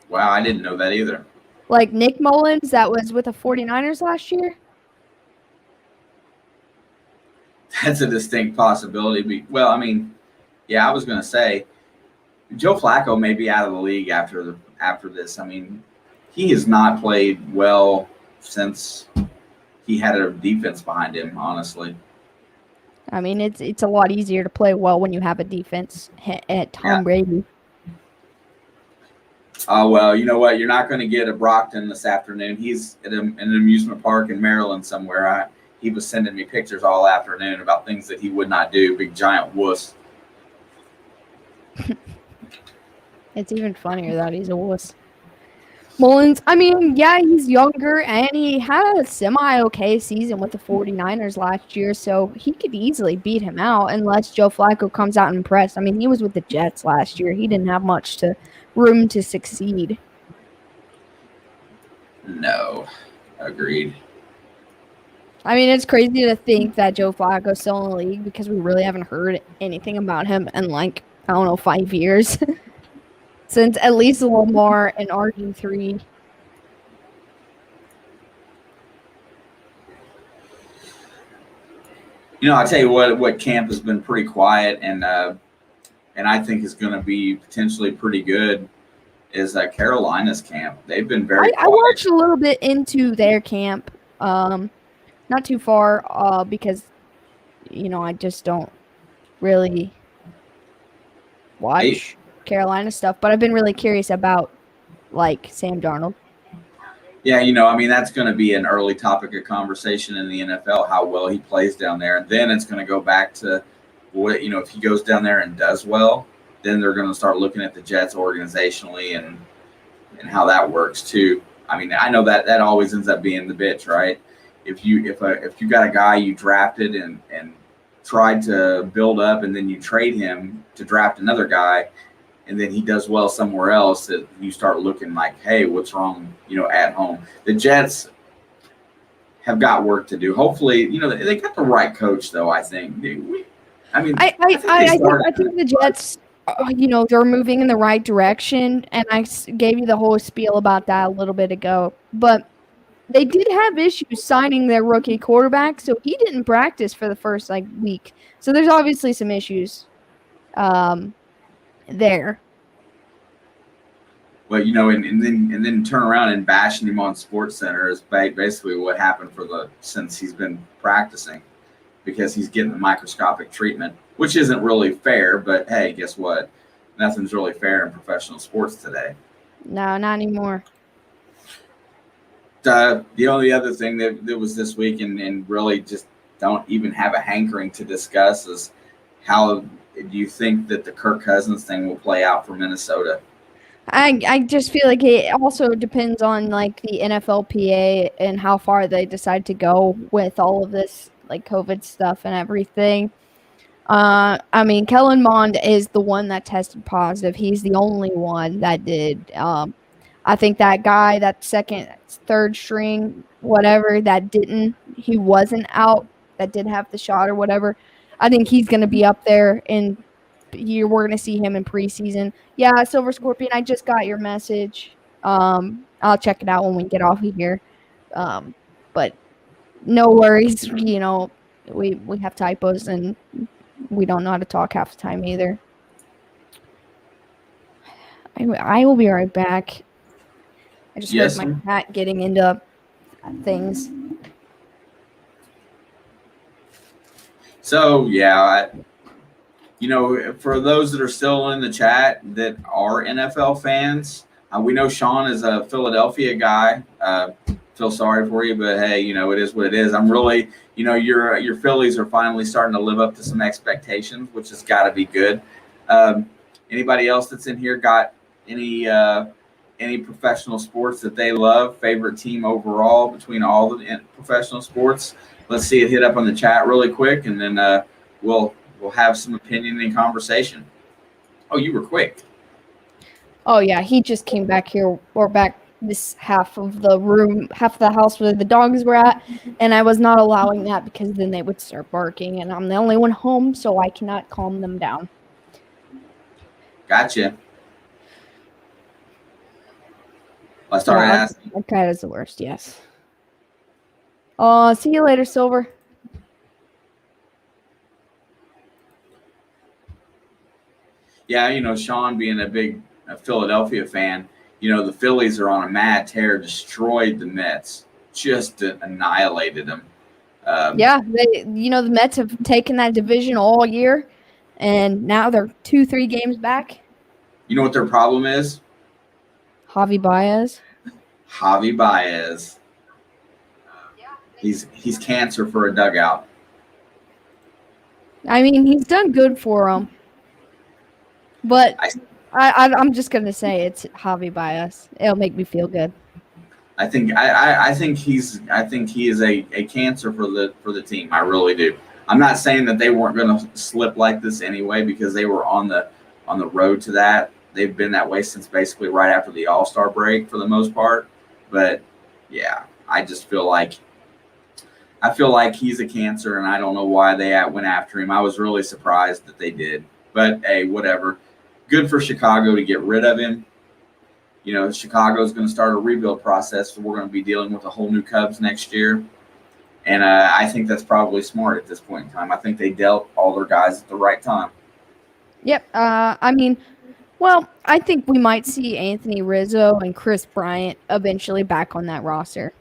Wow, I didn't know that either. Like Nick Mullins that was with the 49ers last year? That's a distinct possibility. Well, I mean, yeah, I was going to say, Joe Flacco may be out of the league after this. I mean, he has not played well since he had a defense behind him, honestly. I mean, it's a lot easier to play well when you have a defense at Tom Brady. Oh, well, you know what? You're not going to get a Brockton this afternoon. He's at an amusement park in Maryland somewhere. He was sending me pictures all afternoon about things that he would not do, big giant wuss. It's even funnier that he's a wuss. Mullins, I mean, yeah, he's younger, and he had a semi-okay season with the 49ers last year, so he could easily beat him out unless Joe Flacco comes out and impressed. I mean, he was with the Jets last year. He didn't have much room to succeed. No, agreed. I mean, it's crazy to think that Joe Flacco's still in the league because we really haven't heard anything about him in, like, I don't know, 5 years. Since at least Lamar and RG3. I'll tell you what camp has been pretty quiet and I think is going to be potentially pretty good is Carolina's camp. They've been very quiet. I watched a little bit into their camp. Not too far because, I just don't really watch Carolina stuff. But I've been really curious about, like, Sam Darnold. Yeah, that's going to be an early topic of conversation in the NFL, how well he plays down there. And then it's going to go back to what, if he goes down there and does well, then they're going to start looking at the Jets organizationally and how that works too. I mean, I know that always ends up being the bitch, right? If you got a guy you drafted and tried to build up and then you trade him to draft another guy and then he does well somewhere else, that you start looking like, hey, what's wrong, at home. The Jets have got work to do. Hopefully, they got the right coach, though, I think. I think the Jets, they're moving in the right direction, and I gave you the whole spiel about that a little bit ago. But they did have issues signing their rookie quarterback, so he didn't practice for the first, week. So there's obviously some issues there. Well, and then turn around and bashing him on SportsCenter is basically what happened since he's been practicing, because he's getting the microscopic treatment, which isn't really fair. But hey, guess what? Nothing's really fair in professional sports today. No, not anymore. The only other thing that was this week and really just don't even have a hankering to discuss is how do you think that the Kirk Cousins thing will play out for Minnesota? I just feel like it also depends on, the NFLPA and how far they decide to go with all of this, COVID stuff and everything. I mean, Kellen Mond is the one that tested positive. He's the only one that did. I think that guy, that second, third string, whatever, he wasn't out, that did have the shot or whatever. I think he's going to be up there, and we're going to see him in preseason. Yeah, Silver Scorpion, I just got your message. I'll check it out when we get off of here. But no worries, we have typos, and we don't know how to talk half the time either. I will be right back. I just heard my cat getting into things. So, yeah, for those that are still in the chat that are NFL fans, we know Sean is a Philadelphia guy. Feel sorry for you, but hey, it is what it is. I'm really, your Phillies are finally starting to live up to some expectations, which has got to be good. Anybody else that's in here got any professional sports that they love? Favorite team overall between all the professional sports? Let's see it hit up on the chat really quick, and then we'll have some opinion and conversation. Oh, you were quick. Oh, yeah. He just came back here, or back this half of the house where the dogs were at, and I was not allowing that because then they would start barking, and I'm the only one home, so I cannot calm them down. Gotcha. I started asking. That cat is the worst, yes. See you later, Silver. Yeah, Sean being a big Philadelphia fan, the Phillies are on a mad tear, destroyed the Mets, just annihilated them. Yeah, the Mets have taken that division all year, and now they're 2-3 games back. You know what their problem is? Javi Baez. He's cancer for a dugout. I mean, he's done good for them. But I'm just gonna say it's Javi bias. It'll make me feel good. I think he is a cancer for the team. I really do. I'm not saying that they weren't going to slip like this anyway because they were on the road to that. They've been that way since basically right after the All-Star break for the most part. But yeah, I feel like he's a cancer, and I don't know why they went after him. I was really surprised that they did. But hey, whatever. Good for Chicago to get rid of him. You know, Chicago's going to start a rebuild process, so we're going to be dealing with a whole new Cubs next year. And I think that's probably smart at this point in time. I think they dealt all their guys at the right time. Yep. I mean, well, I think we might see Anthony Rizzo and Chris Bryant eventually back on that roster.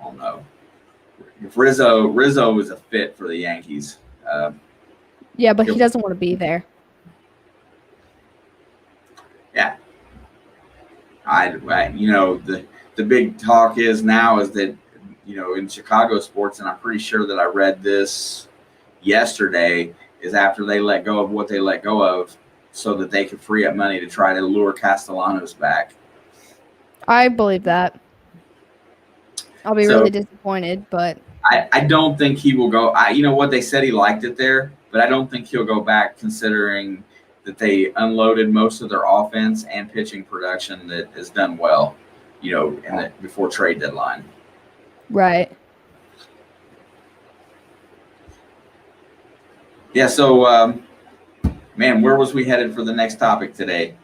Oh no, if Rizzo is a fit for the Yankees. Yeah, but he doesn't want to be there. Yeah, you know, the big talk is that, you know, in Chicago sports, and I'm pretty sure that I read this yesterday, is after they let go of what they let go of so that they could free up money to try to lure Castellanos back. I believe that. I'll be really disappointed, but I don't think he will go. You know what, they said he liked it there, but I don't think he'll go back considering that they unloaded most of their offense and pitching production that has done well, you know, before trade deadline. Right. Yeah, so, man, where was we headed for the next topic today?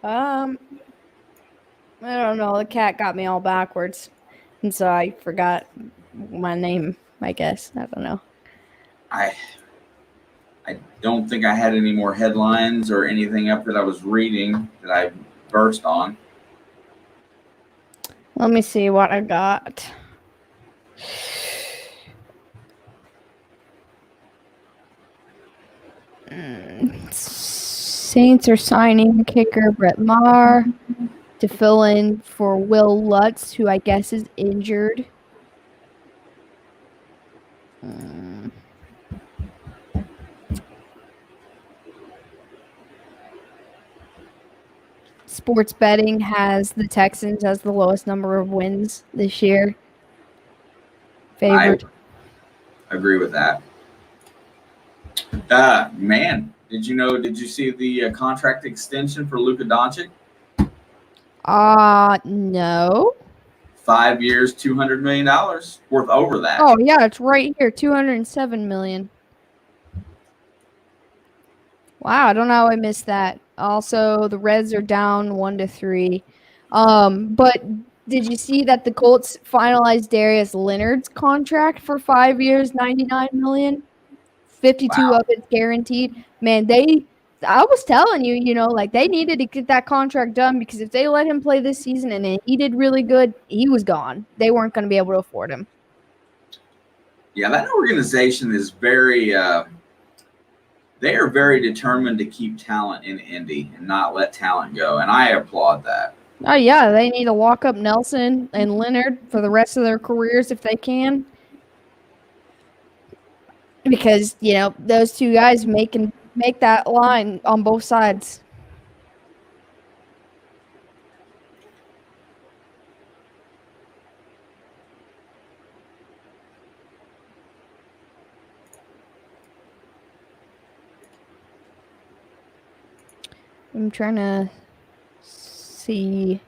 I don't know. The cat got me all backwards, and so I forgot my name, I guess. I don't know. I don't think I had any more headlines or anything up that I was reading that I burst on. Let me see what I got. Saints are signing kicker Brett Maher to fill in for Will Lutz, who I guess is injured. Sports betting has the Texans as the lowest number of wins this year. Favored. I agree with that. Man, did you see the contract extension for Luka Doncic? No. 5 years, $200 million, worth over that. Oh yeah, it's right here, $207 million. Wow, I don't know how I missed that. Also, the Reds are down 1-3. But did you see that the Colts finalized Darius Leonard's contract for 5 years, $99 million? 52 of it's guaranteed. Man, I was telling you, you know, like they needed to get that contract done because if they let him play this season and he did really good, he was gone. They weren't going to be able to afford him. Yeah, that organization is very they are very determined to keep talent in Indy and not let talent go, and I applaud that. Oh, yeah, they need to lock up Nelson and Leonard for the rest of their careers if they can. Because, you know, those two guys make that line on both sides. I'm trying to see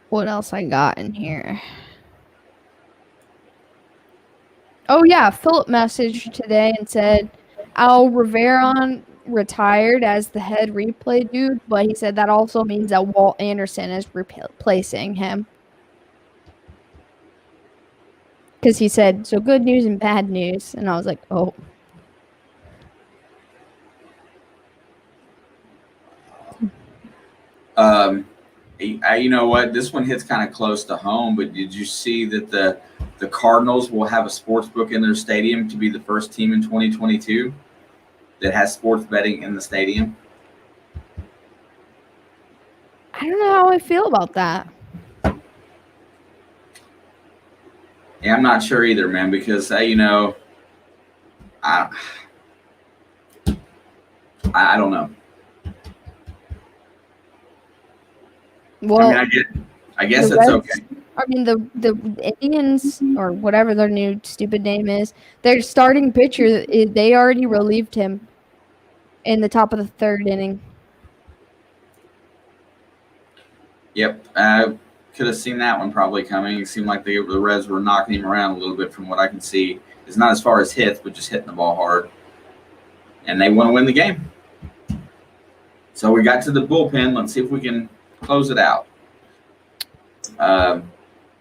what else I got in here. Oh, yeah, Philip messaged today and said Al Riveron retired as the head replay dude, but he said that also means that Walt Anderson is replacing him. Because he said, so good news and bad news. And I was like, oh. You know what? This one hits kind of close to home, but did you see that the Cardinals will have a sports book in their stadium to be the first team in 2022 that has sports betting in the stadium? I don't know how I feel about that. Yeah, I'm not sure either, man, because, you know, I I don't know. Well, I guess the it's Reds, okay. I mean, the Indians, or whatever their new stupid name is, their starting pitcher, they already relieved him in the top of the third inning. Yep. Could have seen that one probably coming. It seemed like the Reds were knocking him around a little bit from what I can see. It's not as far as hits, but just hitting the ball hard. And they want to win the game. So we got to the bullpen. Let's see if we can close it out.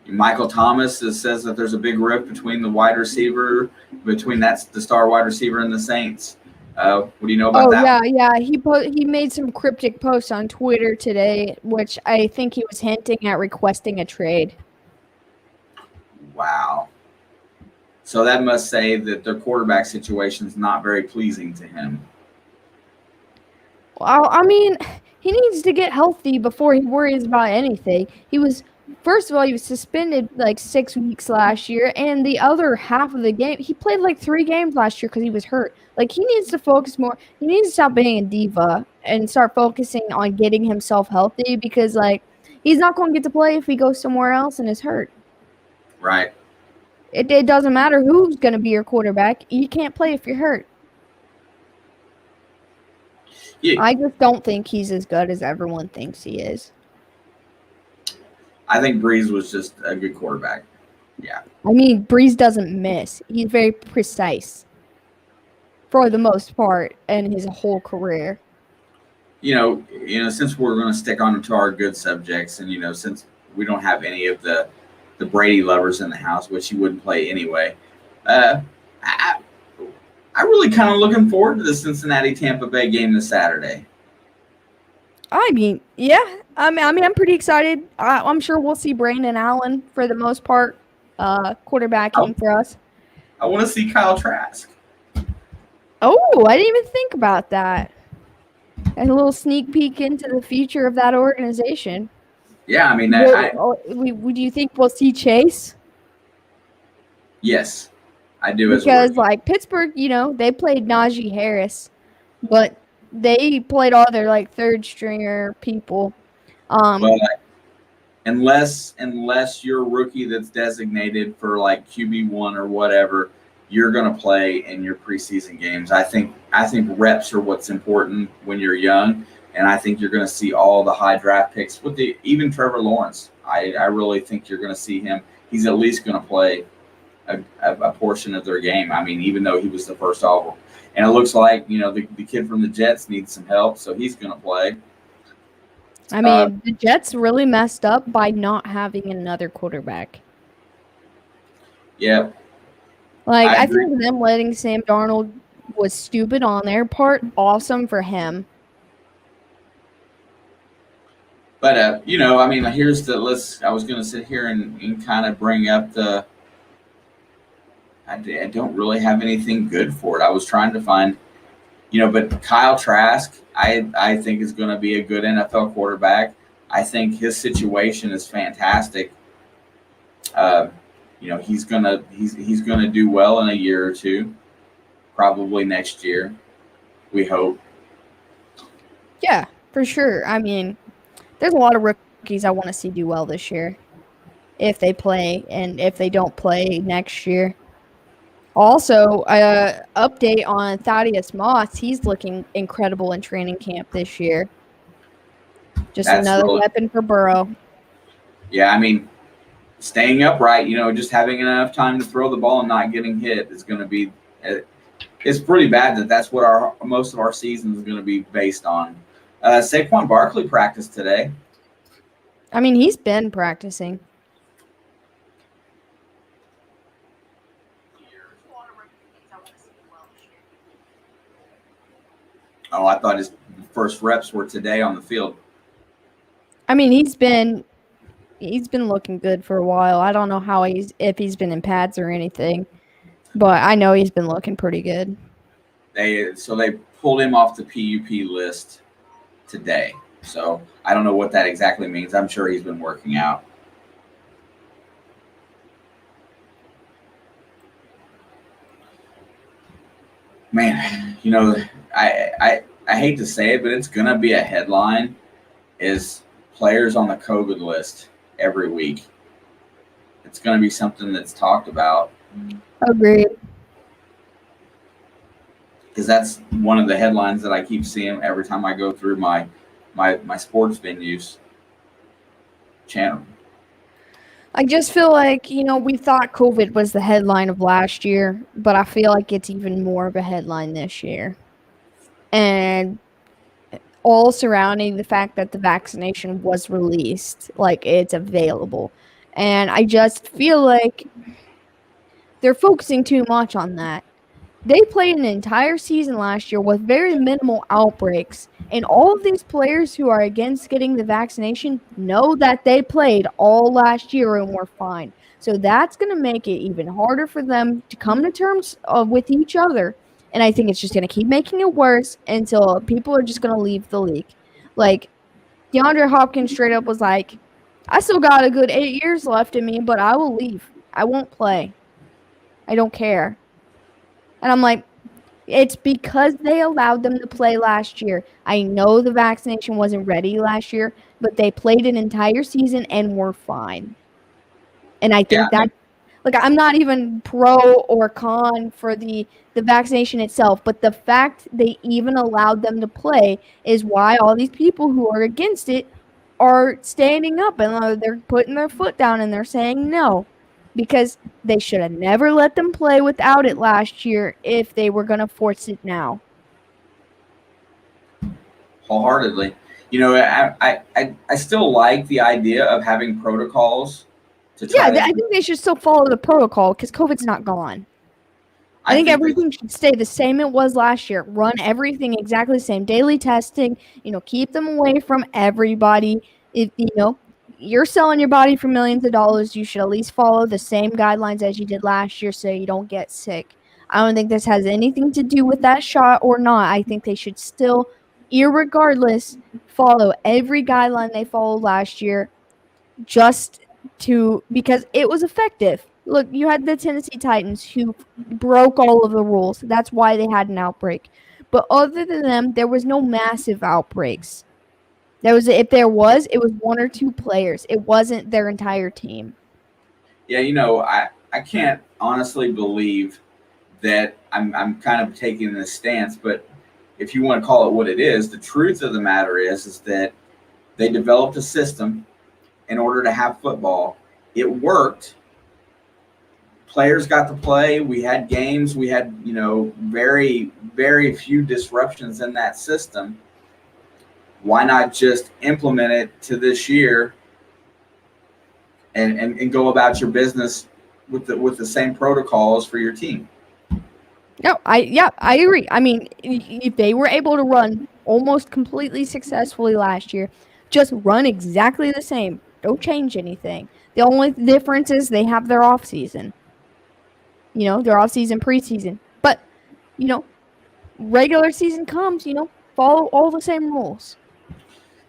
Michael Thomas says that there's a big rift between the wide receiver, the star wide receiver and the Saints. What do you know about that? Yeah. He made some cryptic posts on Twitter today, which I think he was hinting at requesting a trade. Wow. So that must say that their quarterback situation is not very pleasing to him. Well, I mean, he needs to get healthy before he worries about anything. First of all, he was suspended like 6 weeks last year, and the other half of the game, he played like 3 games last year because he was hurt. Like, he needs to focus more. He needs to stop being a diva and start focusing on getting himself healthy because, like, he's not going to get to play if he goes somewhere else and is hurt. Right. It doesn't matter who's going to be your quarterback. You can't play if you're hurt. Yeah. I just don't think he's as good as everyone thinks he is. I think Breeze was just a good quarterback. Yeah. I mean, Breeze doesn't miss. He's very precise for the most part in his whole career. You know, since we're going to stick on to our good subjects, and since we don't have any of the Brady lovers in the house, which he wouldn't play anyway, I really kind of looking forward to the Cincinnati Tampa Bay game this Saturday. I mean, yeah. I'm pretty excited. I'm sure we'll see Brandon Allen for the most part, quarterbacking for us. I want to see Kyle Trask. Oh, I didn't even think about that. And a little sneak peek into the future of that organization. Yeah, I mean, do you think we'll see Chase? Yes, I do. Because like Pittsburgh, they played Najee Harris, but they played all their like third stringer people. Well, unless you're a rookie that's designated for like QB1 or whatever, you're going to play in your preseason games. I think reps are what's important when you're young, and I think you're going to see all the high draft picks with even Trevor Lawrence. I really think you're going to see him. He's at least going to play a portion of their game. I mean, even though he was the first overall, and it looks like the kid from the Jets needs some help, so he's going to play. I mean, the Jets really messed up by not having another quarterback. Yeah. Like, I think them letting Sam Darnold was stupid on their part. Awesome for him. But, I mean, here's the list. I was going to sit here and kind of bring up I don't really have anything good for it. I was trying to find, but Kyle Trask, I think is going to be a good NFL quarterback. I think his situation is fantastic. He's gonna do well in a year or two, probably next year. We hope. Yeah, for sure. I mean, there's a lot of rookies I want to see do well this year, if they play, and if they don't play next year. Also, update on Thaddeus Moss. He's looking incredible in training camp this year. That's another weapon for Burrow. Yeah, I mean, staying upright, just having enough time to throw the ball and not getting hit is going to be it's pretty bad that's what most of our season is going to be based on. Saquon Barkley practiced today. I mean, he's been practicing. Oh, I thought his first reps were today on the field. I mean, he's been looking good for a while. I don't know if he's been in pads or anything, but I know he's been looking pretty good. They pulled him off the PUP list today. So I don't know what that exactly means. I'm sure he's been working out. Man, I hate to say it, but it's gonna be a headline. Is players on the COVID list every week? It's gonna be something that's talked about. Agreed. Because that's one of the headlines that I keep seeing every time I go through my sports venues channel. I just feel like, we thought COVID was the headline of last year, but I feel like it's even more of a headline this year. And all surrounding the fact that the vaccination was released, like it's available. And I just feel like they're focusing too much on that. They played an entire season last year with very minimal outbreaks, and all of these players who are against getting the vaccination know that they played all last year and were fine. So that's going to make it even harder for them to come to terms with each other. And I think it's just going to keep making it worse until people are just going to leave the league. Like, DeAndre Hopkins straight up was like, I still got a good 8 years left in me, but I will leave. I won't play. I don't care. And I'm like, it's because they allowed them to play last year. I know the vaccination wasn't ready last year, but they played an entire season and were fine. And I think I'm not even pro or con for the vaccination itself, but the fact they even allowed them to play is why all these people who are against it are standing up and they're putting their foot down and they're saying no. Because they should have never let them play without it last year if they were going to force it now. Wholeheartedly. I still like the idea of having protocols to try I think they should still follow the protocol because COVID's not gone. I think everything should stay the same it was last year. Run everything exactly the same. Daily testing, keep them away from everybody. If, you're selling your body for millions of dollars, you should at least follow the same guidelines as you did last year so you don't get sick. I don't think this has anything to do with that shot or not. I think they should still, irregardless, follow every guideline they followed last year because it was effective. Look, you had the Tennessee Titans who broke all of the rules. That's why they had an outbreak. But other than them, there was no massive outbreaks. If there was, it was one or two players. It wasn't their entire team. Yeah, I can't honestly believe that I'm kind of taking this stance, but if you want to call it what it is, the truth of the matter is that they developed a system in order to have football. It worked. Players got to play. We had games. We had, very, very few disruptions in that system. Why not just implement it to this year and go about your business with the same protocols for your team? No, I agree. I mean, if they were able to run almost completely successfully last year, just run exactly the same. Don't change anything. The only difference is they have their off season. Their off season, preseason. But, regular season comes, follow all the same rules.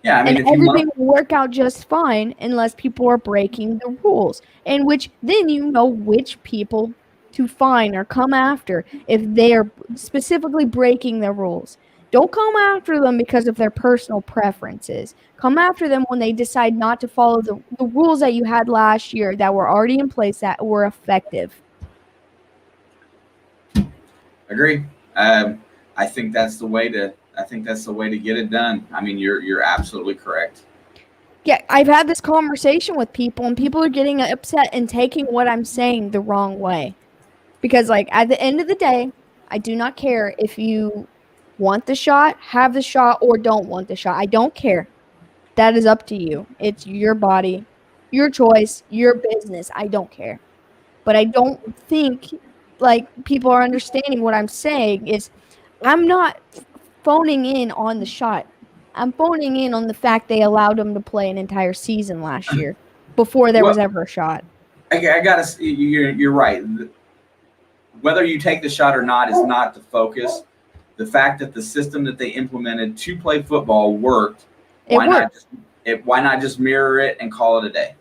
Yeah, I mean, and everything will work out just fine unless people are breaking the rules. And then which people to fine or come after if they are specifically breaking the rules. Don't come after them because of their personal preferences. Come after them when they decide not to follow the rules that you had last year that were already in place that were effective. Agree. I think that's the way to get it done. I mean, you're absolutely correct. Yeah, I've had this conversation with people, and people are getting upset and taking what I'm saying the wrong way. Because, at the end of the day, I do not care if you want the shot, have the shot, or don't want the shot. I don't care. That is up to you. It's your body, your choice, your business. I don't care. But I don't think, people are understanding what I'm saying is I'm not phoning in on the shot. I'm phoning in on the fact they allowed him to play an entire season last year before there was ever a shot. I gotta. You're right. Whether you take the shot or not is not the focus. The fact that the system that they implemented to play football worked. Why not just mirror it and call it a day?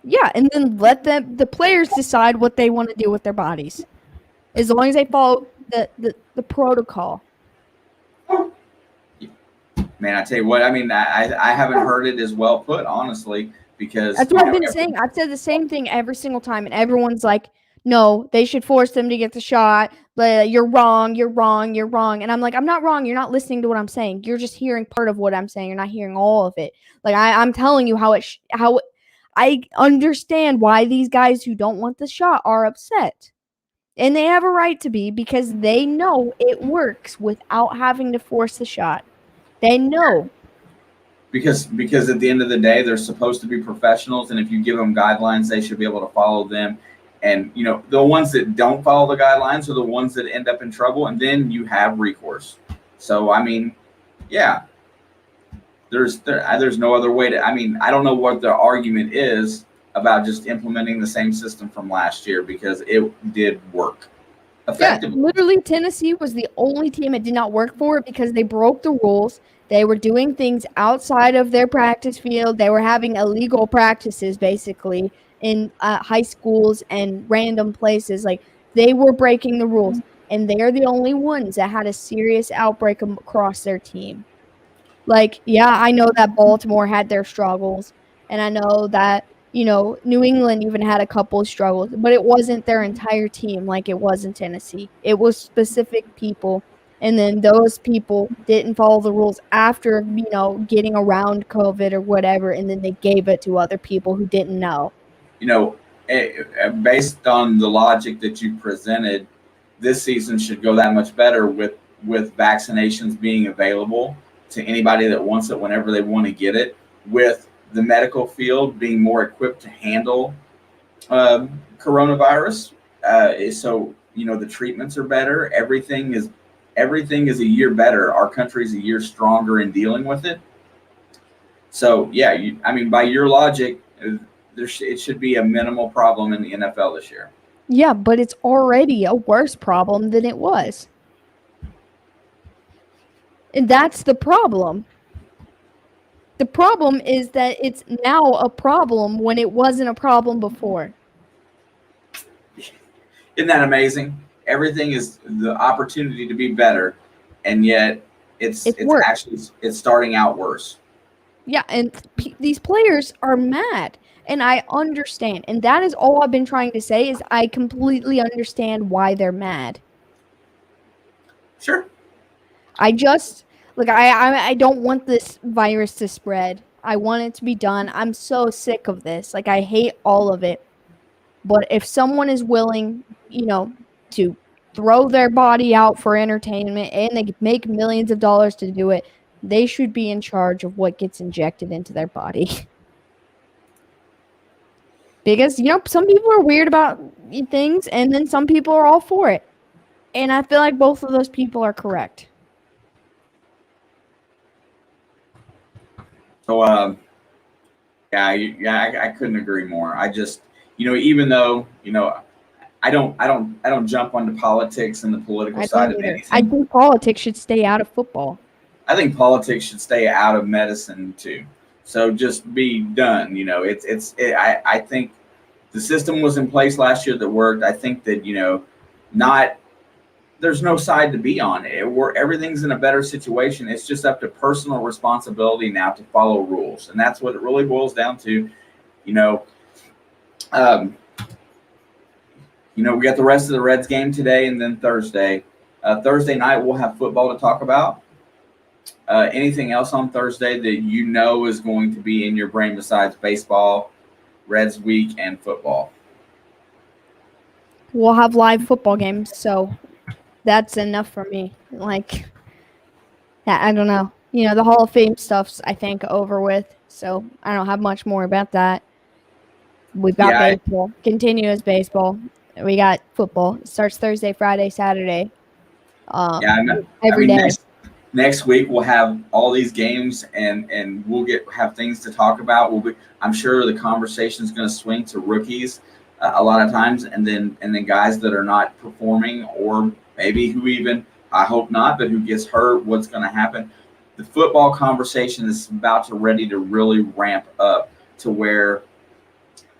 Yeah, and then let the players decide what they want to do with their bodies. As long as they follow the protocol. Man, I tell you what, I mean, I haven't heard it as well put, honestly, because That's what I've been saying. I've said the same thing every single time, and everyone's like, no, they should force them to get the shot. But you're wrong, you're wrong, you're wrong. And I'm like, I'm not wrong. You're not listening to what I'm saying. You're just hearing part of what I'm saying. You're not hearing all of it. Like I'm telling you how I understand why these guys who don't want the shot are upset. And they have a right to be because they know it works without having to force the shot. They know. Because at the end of the day, they're supposed to be professionals, and if you give them guidelines, they should be able to follow them. And the ones that don't follow the guidelines are the ones that end up in trouble, and then you have recourse. So I mean, yeah, there's no other way to. I mean, I don't know what the argument is about just implementing the same system from last year, because it did work effectively. Yeah, literally, Tennessee was the only team it did not work for because they broke the rules. They were doing things outside of their practice field. They were having illegal practices, basically, in high schools and random places. Like, they were breaking the rules, and they're the only ones that had a serious outbreak across their team. Like, yeah, I know that Baltimore had their struggles, and I know that, New England even had a couple of struggles, but it wasn't their entire team like it was in Tennessee. It was specific people, and then those people didn't follow the rules after, getting around COVID or whatever, and then they gave it to other people who didn't know. Based on the logic that you presented, this season should go that much better with vaccinations being available to anybody that wants it whenever they want to get it, with the medical field being more equipped to handle coronavirus. So the treatments are better. Everything is a year better. Our country's a year stronger in dealing with it. So yeah, by your logic, it should be a minimal problem in the NFL this year. Yeah, but it's already a worse problem than it was. And that's the problem. The problem is that it's now a problem when it wasn't a problem before. Isn't that amazing? Everything is the opportunity to be better, and yet it's actually starting out worse. Yeah, and these players are mad, and I understand. And that is all I've been trying to say is I completely understand why they're mad. Sure. I don't want this virus to spread. I want it to be done. I'm so sick of this. Like, I hate all of it. But if someone is willing, to throw their body out for entertainment and they make millions of dollars to do it, they should be in charge of what gets injected into their body. Because, some people are weird about things, and then some people are all for it. And I feel like both of those people are correct. So, I couldn't agree more. I just, even though, I don't jump onto politics and the political side of anything. I think politics should stay out of football. I think politics should stay out of medicine too. So just be done. I think the system was in place last year that worked. I think that there's no side to be on. Everything's in a better situation. It's just up to personal responsibility now to follow rules, and that's what it really boils down to. We got the rest of the Reds game today, and then Thursday. Thursday night we'll have football to talk about. Anything else on Thursday that is going to be in your brain besides baseball, Reds week, and football? We'll have live football games, so that's enough for me. Like, I don't know. The Hall of Fame stuff's, I think, over with, so I don't have much more about that. We've got baseball. Continuous baseball. We got football. It starts Thursday, Friday, Saturday. Every day. Next week we'll have all these games, and we'll have things to talk about. I'm sure the conversation is going to swing to rookies a lot of times, and then guys that are not performing, or maybe who even, I hope not, but who gets hurt. What's going to happen? The football conversation is about to ready to really ramp up to where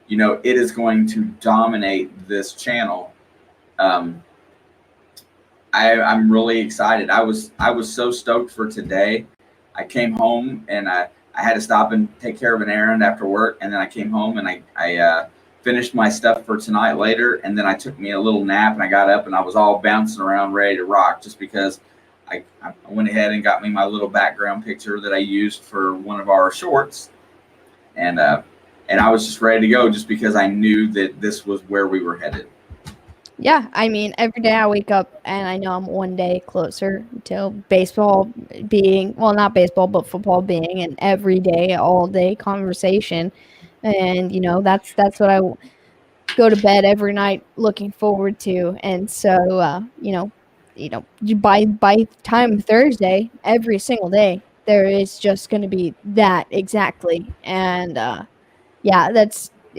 it is going to dominate this channel. I'm really excited. I was so stoked for today. I came home and I had to stop and take care of an errand after work, and then I came home and I finished my stuff for tonight later, and then I took me a little nap and I got up and I was all bouncing around ready to rock just because I went ahead and got me my little background picture that I used for one of our shorts, and I was just ready to go just because I knew that this was where we were headed. Yeah, I mean, every day I wake up and I know I'm one day closer to baseball being, well, not baseball, but football being an everyday, all day conversation. And, that's what I go to bed every night looking forward to. And so, by time Thursday, every single day, there is just going to be that exactly. And, yeah,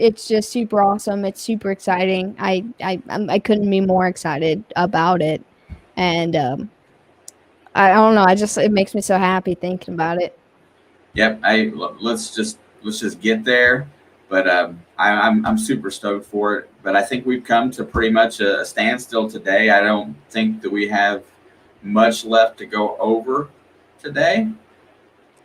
it's just super awesome. It's super exciting. I couldn't be more excited about it, and I don't know. It makes me so happy thinking about it. Yep. Let's just get there. But I'm super stoked for it. But I think we've come to pretty much a standstill today. I don't think that we have much left to go over today.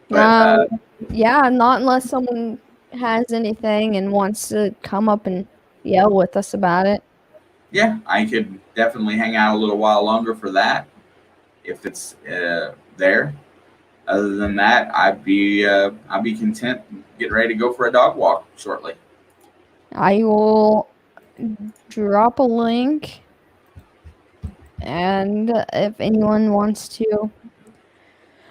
But Yeah, not unless someone has anything and wants to come up and yell with us about it. yeah, I could definitely hang out a little while longer for that if it's there. Other than that, I'd be content getting ready to go for a dog walk shortly. I will drop a link, and if anyone wants to,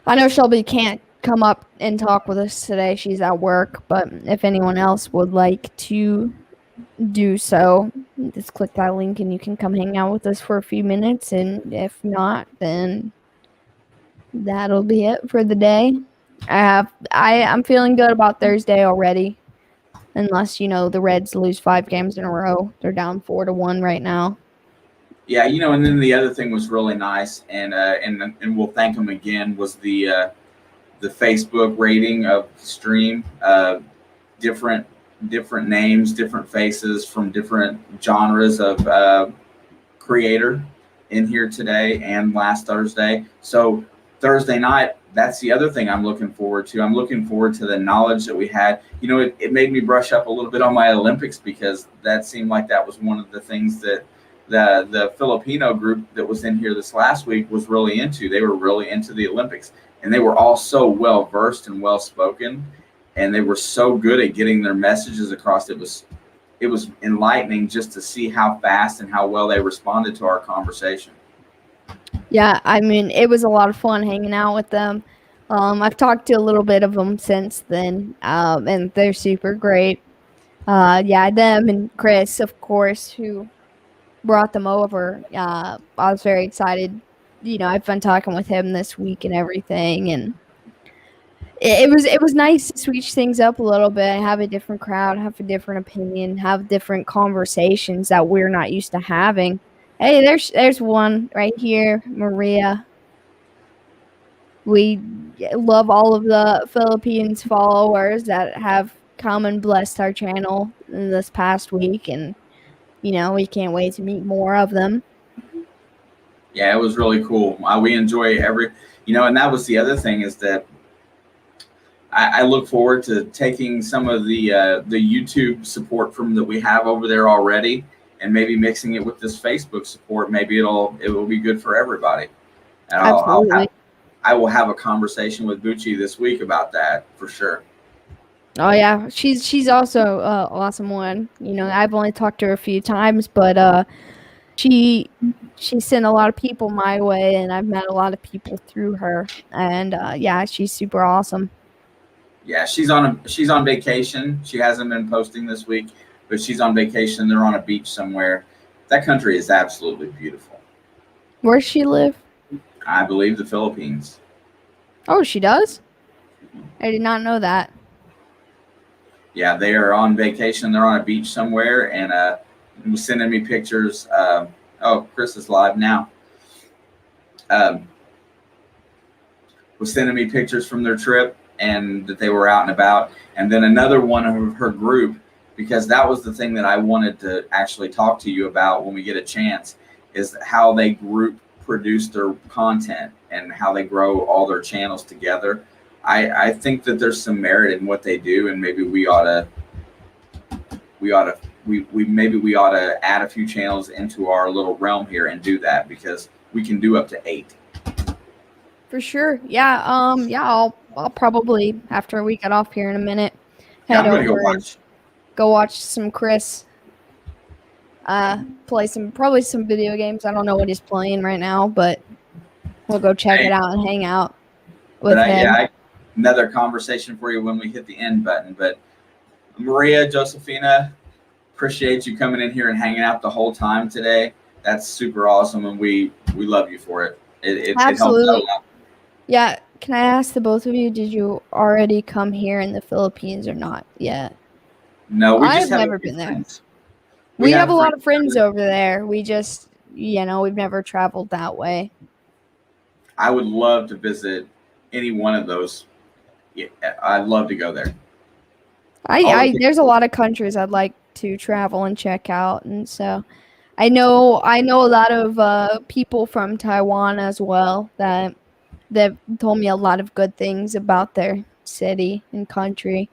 I know Shelby can't come up and talk with us today. She's at work, but if anyone else would like to do so, just click that link and you can come hang out with us for a few minutes. And if not, then that'll be it for the day. I'm feeling good about Thursday already. Unless, the Reds lose 5 games in a row. They're down 4-1 right now. Yeah, and then the other thing was really nice, and we'll thank them again, was the Facebook rating of the stream. Different names, different faces from different genres of creator in here today and last Thursday. So Thursday night, that's the other thing I'm looking forward to. I'm looking forward to the knowledge that we had. It made me brush up a little bit on my Olympics, because that seemed like that was one of the things that the Filipino group that was in here this last week was really into. They were really into the Olympics, and they were all so well versed and well spoken, and they were so good at getting their messages across. It was enlightening just to see how fast and how well they responded to our conversation. Yeah, I mean, it was a lot of fun hanging out with them. I've talked to a little bit of them since then, and they're super great. Yeah, them and Chris, of course, who brought them over. I was very excited. I've been talking with him this week and everything, and it was nice to switch things up a little bit, have a different crowd, have a different opinion, have different conversations that we're not used to having. Hey, there's one right here, Maria. We love all of the Philippines followers that have come and blessed our channel in this past week, and we can't wait to meet more of them. Yeah, it was really cool. We enjoy and that was the other thing, is that I look forward to taking some of the YouTube support from that we have over there already, and maybe mixing it with this Facebook support. Maybe it will be good for everybody. And Absolutely. I will have a conversation with Bucci this week about that for sure. Oh yeah, she's also an awesome one. I've only talked to her a few times, but she sent a lot of people my way, and I've met a lot of people through her. And yeah, she's super awesome. Yeah, she's on vacation. She hasn't been posting this week, but she's on vacation. They're on a beach somewhere. That country is absolutely beautiful. Where does she live? I believe the Philippines. Oh, she does? I did not know that. Yeah, they are on vacation. They're on a beach somewhere, and was sending me pictures. Chris is live now. Was sending me pictures from their trip, and that they were out and about. And then another one of her group, because that was the thing that I wanted to actually talk to you about when we get a chance, is how they group produce their content and how they grow all their channels together. I think that there's some merit in what they do, and maybe we ought to add a few channels into our little realm here and do that, because we can do up to 8. For sure. Yeah. I'll probably, after we get off here in a minute, Yeah, head I'm gonna over and go watch some Chris. Play probably some video games. I don't know what he's playing right now, but we'll go check it out and hang out with him. Another conversation for you when we hit the end button. But Maria, Josefina, appreciate you coming in here and hanging out the whole time today. That's super awesome, and we love you for it. It helps out a lot. Yeah. Can I ask the both of you, did you already come here in the Philippines or not yet? No, we just I've never been there. We have a lot of friends over there. We just, we've never traveled that way. I would love to visit any one of those. Yeah, I'd love to go there. There's a lot of countries I'd like to travel and check out, and so I know a lot of people from Taiwan as well that told me a lot of good things about their city and country.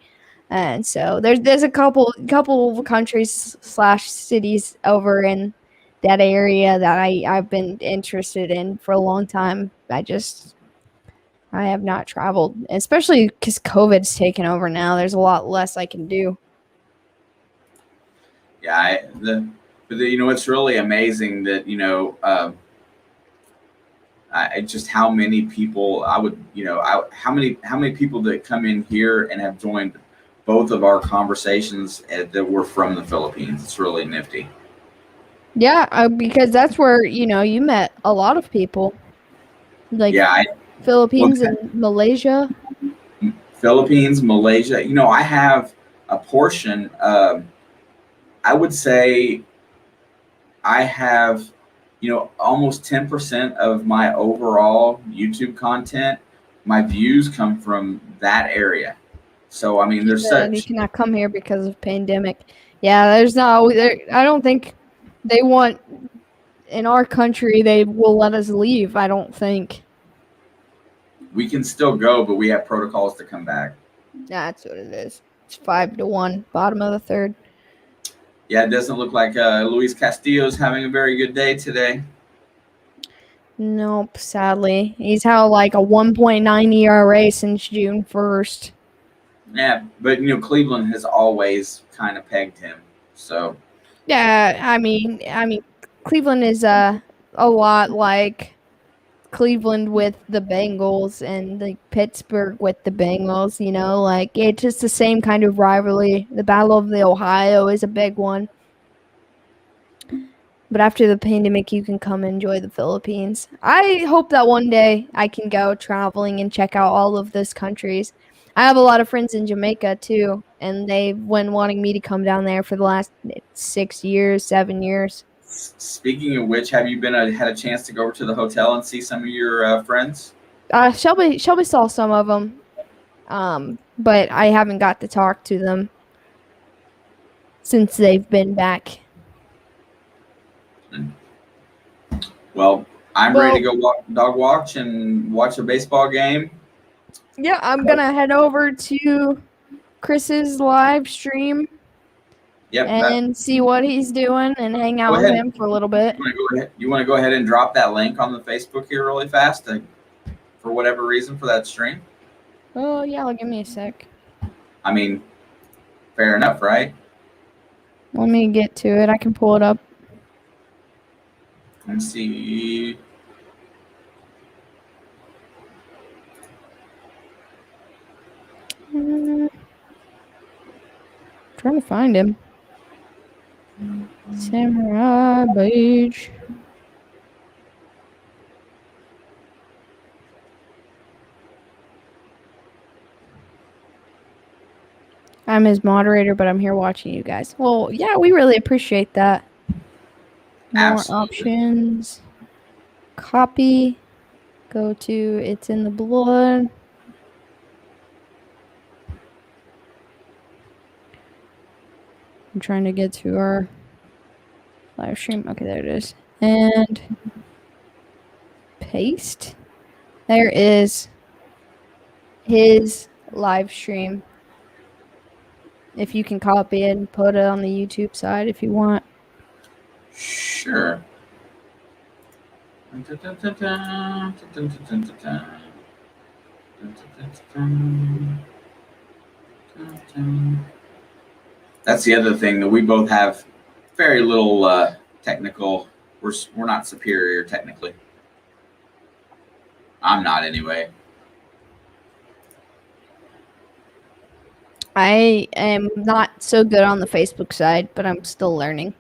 And so there's a couple of countries / cities over in that area that I've been interested in for a long time. I have not traveled, especially because COVID's taken over now. There's a lot less I can do. Yeah, it's really amazing that just how many people how many people that come in here and have joined both of our conversations that were from the Philippines. It's really nifty. Yeah, because that's where you met a lot of people, like Philippines and Malaysia. Philippines, Malaysia. I have a portion. I would say I have almost 10% of my overall YouTube content. My views come from that area. So there's such. You cannot come here because of pandemic. Yeah, there's no. I don't think they want in our country. They will let us leave. I don't think. We can still go, but we have protocols to come back. That's what it is. It's 5-1, bottom of the third. Yeah, it doesn't look like Luis Castillo's having a very good day today. Nope, sadly. He's had like a 1.9 ERA since June 1st. Yeah, but Cleveland has always kind of pegged him. So yeah, I mean Cleveland is a lot like Cleveland with the Bengals and like Pittsburgh with the Bengals, like it's just the same kind of rivalry. The Battle of the Ohio is a big one. But after the pandemic, you can come enjoy the Philippines. I hope that one day I can go traveling and check out all of those countries. I have a lot of friends in Jamaica too, and they've been wanting me to come down there for the last 6 years, 7 years. Speaking of which, have you had a chance to go over to the hotel and see some of your friends? Shelby saw some of them, but I haven't got to talk to them since they've been back. Well, I'm ready to go dog watch and watch a baseball game. Yeah, I'm gonna head over to Chris's live stream. Yep, and see what he's doing and hang out with him for a little bit. You want to go ahead and drop that link on the Facebook here really fast for whatever reason for that stream? Oh, yeah, give me a sec. Fair enough, right? Let me get to it. I can pull it up. Let's see. Trying to find him. Samurai Beach. I'm his moderator, but I'm here watching you guys. Well, yeah, we really appreciate that. More options. Copy. Go to It's in the Blood. I'm trying to get to our live stream. Okay, there it is. And paste. There is his live stream. If you can copy it and put it on the YouTube side if you want. Sure. That's the other thing, that we both have very little technical. We're not superior technically. I'm not anyway. I am not so good on the Facebook side, but I'm still learning.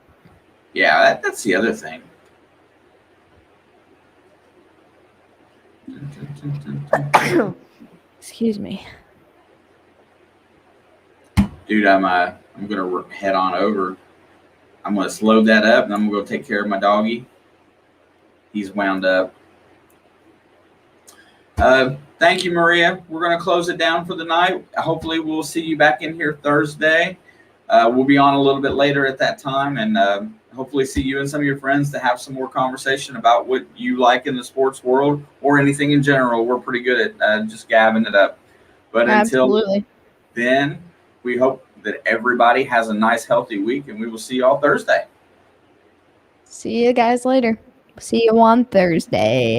Yeah, that's the other thing. Excuse me. Dude, I'm gonna head on over. I'm gonna load that up, and I'm gonna go take care of my doggy. He's wound up. Thank you, Maria. We're gonna close it down for the night. Hopefully, we'll see you back in here Thursday. We'll be on a little bit later at that time, and hopefully see you and some of your friends to have some more conversation about what you like in the sports world or anything in general. We're pretty good at just gabbing it up. But Absolutely. Until then, we hope that everybody has a nice, healthy week, and we will see you all Thursday. See you guys later. See you on Thursday.